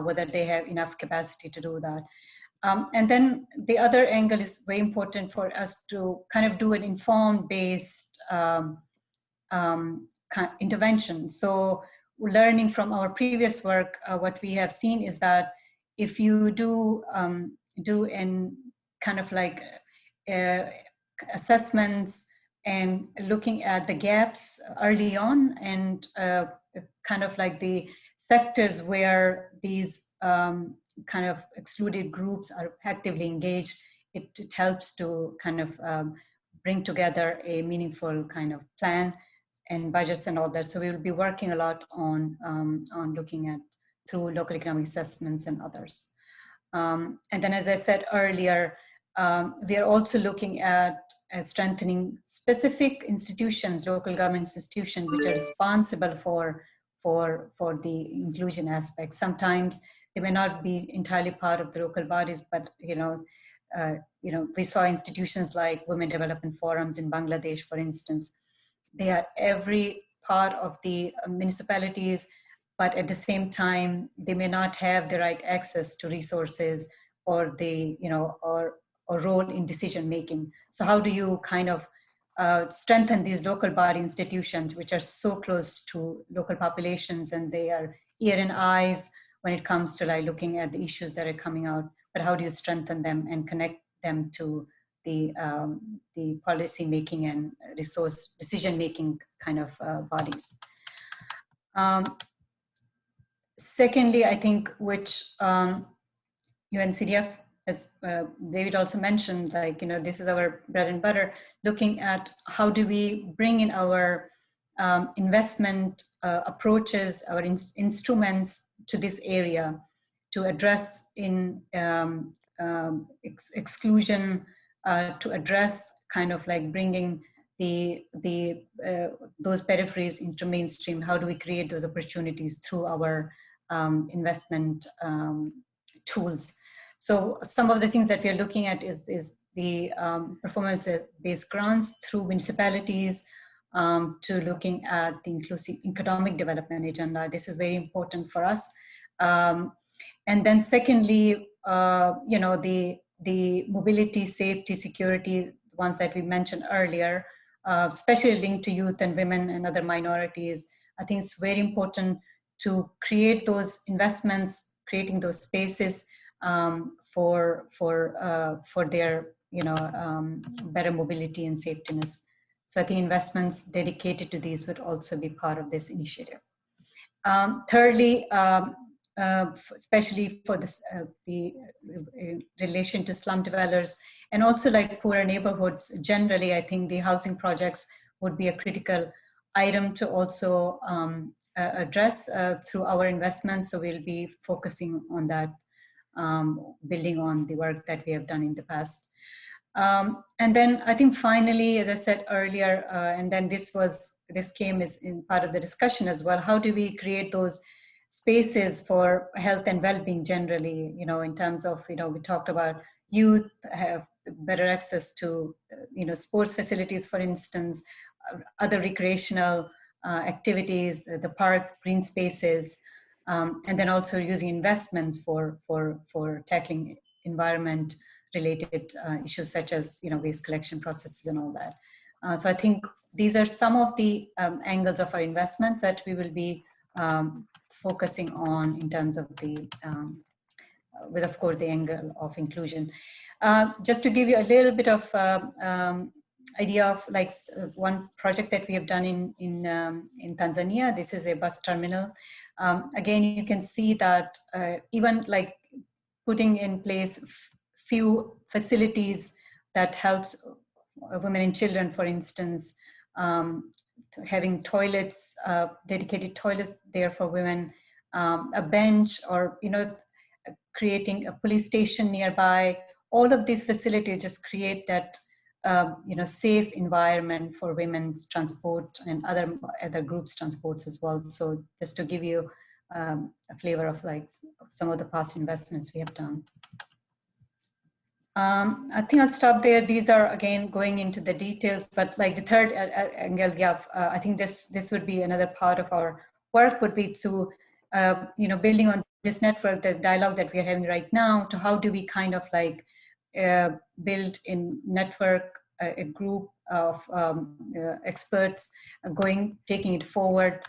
Speaker 9: whether they have enough capacity to do that. And then the other angle is very important for us to kind of do an informed based intervention. So learning from our previous work, what we have seen is that if you do an kind of like assessments and looking at the gaps early on and kind of like the sectors where these kind of excluded groups are actively engaged, it helps to kind of bring together a meaningful kind of plan and budgets and all that. So we will be working a lot on looking at through local economic assessments and others. And then, as I said earlier, we are also looking at strengthening specific institutions, local government institutions, which are responsible for the inclusion aspect. Sometimes they may not be entirely part of the local bodies, but we saw institutions like Women Development Forums in Bangladesh, for instance. They are every part of the municipalities, but at the same time, they may not have the right access to resources or the, or role in decision making. So how do you kind of strengthen these local body institutions, which are so close to local populations, and they are ear and eyes when it comes to like looking at the issues that are coming out, but how do you strengthen them and connect them to the policy making and resource decision making kind of bodies. Secondly, I think which UNCDF, as David also mentioned, like, this is our bread and butter, looking at how do we bring in our investment approaches, our instruments to this area to address in exclusion, to address kind of like bringing those peripheries into mainstream. How do we create those opportunities through our investment tools? So some of the things that we are looking at is the performance-based grants through municipalities, to looking at the inclusive economic development agenda. This is very important for us. And then secondly, the mobility, safety, security, ones that we mentioned earlier, especially linked to youth and women and other minorities. I think it's very important to create those investments, creating those spaces for their better mobility and safetiness. So I think investments dedicated to these would also be part of this initiative. Thirdly, especially for this, the relation to slum dwellers and also like poorer neighborhoods generally, I think the housing projects would be a critical item to also address through our investments. So we'll be focusing on that, building on the work that we have done in the past. And then I think finally, as I said earlier, and then this came as in part of the discussion as well, how do we create those spaces for health and well-being generally, in terms of, we talked about youth have better access to, sports facilities, for instance, other recreational activities, the park, green spaces, and then also using investments for tackling environment related issues such as, waste collection processes and all that. So I think these are some of the angles of our investments that we will be focusing on in terms of the, with of course the angle of inclusion. Just to give you a little bit of idea of like one project that we have done in Tanzania. This is a bus terminal. Again, you can see that even like putting in place few facilities that helps women and children, for instance, having toilets, dedicated toilets there for women, a bench, or creating a police station nearby. All of these facilities just create that safe environment for women's transport and other groups' transports as well. So just to give you a flavor of like some of the past investments we have done. I think I'll stop there. These are again going into the details, but like the third angle, I think this would be another part of our work would be to building on this network, the dialogue that we are having right now, to how do we kind of like build in network, a group of experts taking it forward,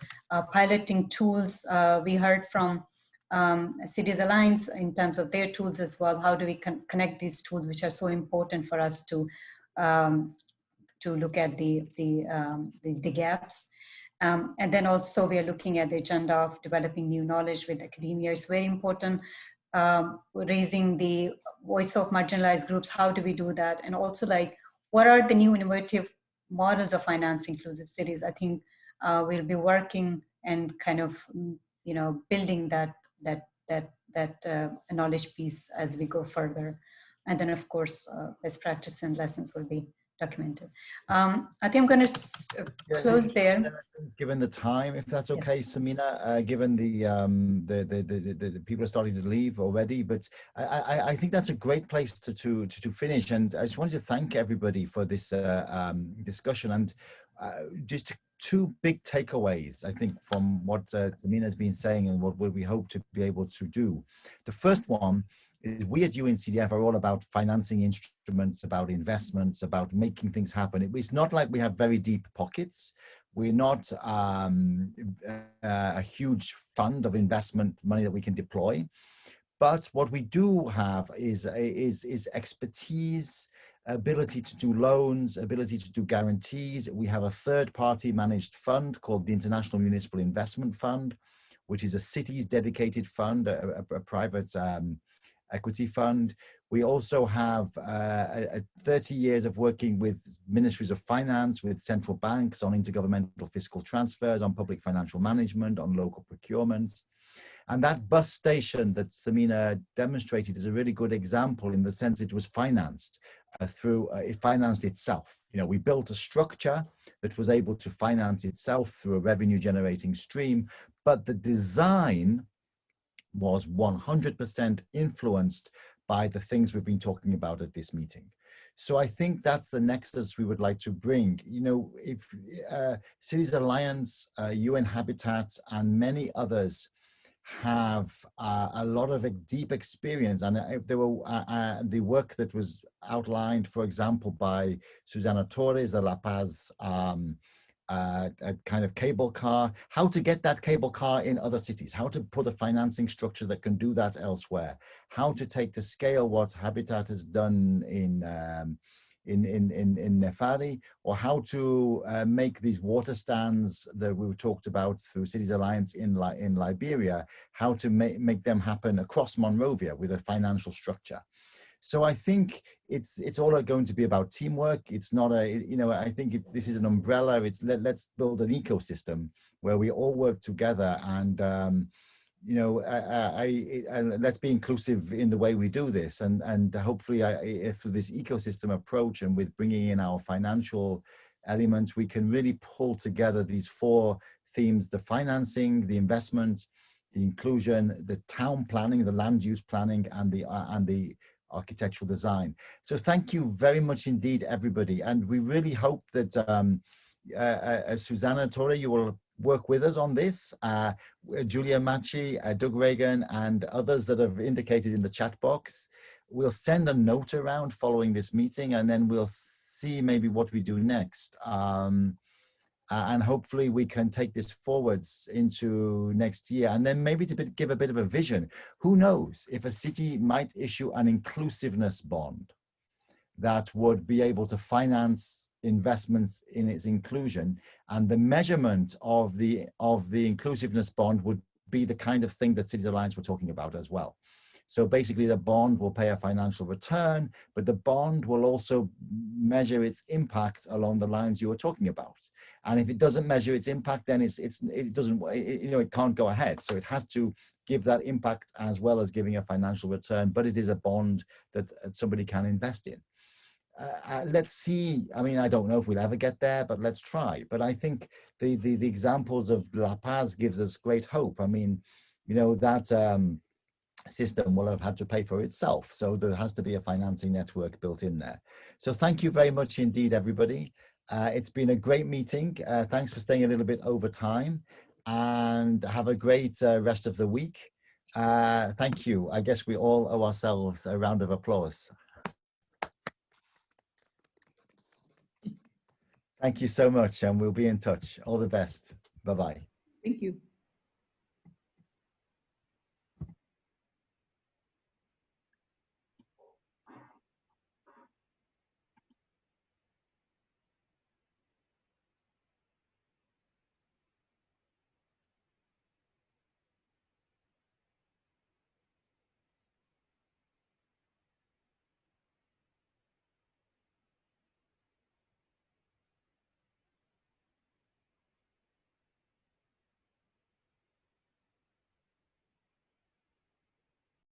Speaker 9: piloting tools. We heard from Cities Alliance in terms of their tools as well. How do we connect these tools, which are so important for us to look at the gaps. And then also we are looking at the agenda of developing new knowledge with academia. It's very important. Raising the voice of marginalized groups, how do we do that? And also like, what are the new innovative models of finance inclusive cities? I think we'll be working and kind of, building that knowledge piece as we go further. And then of course, best practice and lessons will be documented. I think I'm going to close there.
Speaker 1: Given the time, if that's okay, yes. Samina, given the people are starting to leave already, but I think that's a great place to finish. And I just wanted to thank everybody for this discussion, and just two big takeaways, I think, from what Samina has been saying and what we hope to be able to do. The first one is, we at UNCDF are all about financing instruments, about investments, about making things happen. It's not like we have very deep pockets. We're not a huge fund of investment money that we can deploy. But what we do have is expertise, ability to do loans, ability to do guarantees. We have a third-party managed fund called the International Municipal Investment Fund, which is a cities dedicated fund, a private equity fund. We also have 30 years of working with ministries of finance, with central banks on intergovernmental fiscal transfers, on public financial management, on local procurement. And that bus station that Samina demonstrated is a really good example, in the sense it was financed it financed itself. We built a structure that was able to finance itself through a revenue generating stream, but the design was 100% influenced by the things we've been talking about at this meeting. So I think that's the nexus we would like to bring. If Cities Alliance, UN Habitat, and many others have a lot of deep experience, and if there were the work that was outlined, for example, by Susana Torres, the La Paz a kind of cable car, how to get that cable car in other cities, how to put a financing structure that can do that elsewhere, how to take to scale what Habitat has done in Nefari, or how to make these water stands that we talked about through Cities Alliance in Liberia, how to make them happen across Monrovia with a financial structure. So I think it's all going to be about teamwork. It's not I think this is an umbrella. Let's build an ecosystem where we all work together, and let's be inclusive in the way we do this, and hopefully through this ecosystem approach, and with bringing in our financial elements, we can really pull together these four themes: the financing, the investment, the inclusion, the town planning, the land use planning, and the architectural design. So thank you very much indeed, everybody, and we really hope that Susana Torre, you will work with us on this, Julia Machi, Doug Reagan, and others that have indicated in the chat box. We'll send a note around following this meeting, and then we'll see maybe what we do next. And hopefully we can take this forwards into next year, and then maybe to give a bit of a vision. Who knows if a city might issue an inclusiveness bond that would be able to finance investments in its inclusion, and the measurement of the inclusiveness bond would be the kind of thing that Cities Alliance were talking about as well. So basically the bond will pay a financial return, but the bond will also measure its impact along the lines you were talking about. And if it doesn't measure its impact, then it can't go ahead. So it has to give that impact as well as giving a financial return, but it is a bond that somebody can invest in. Let's see. I mean, I don't know if we'll ever get there, but let's try. But I think the examples of La Paz gives us great hope. I mean, that system will have had to pay for itself. So there has to be a financing network built in there. So thank you very much indeed, everybody. It's been a great meeting. Thanks for staying a little bit over time. and have a great rest of the week. Thank you. I guess we all owe ourselves a round of applause. Thank you so much, and we'll be in touch. All the best. Bye-bye.
Speaker 6: Thank you.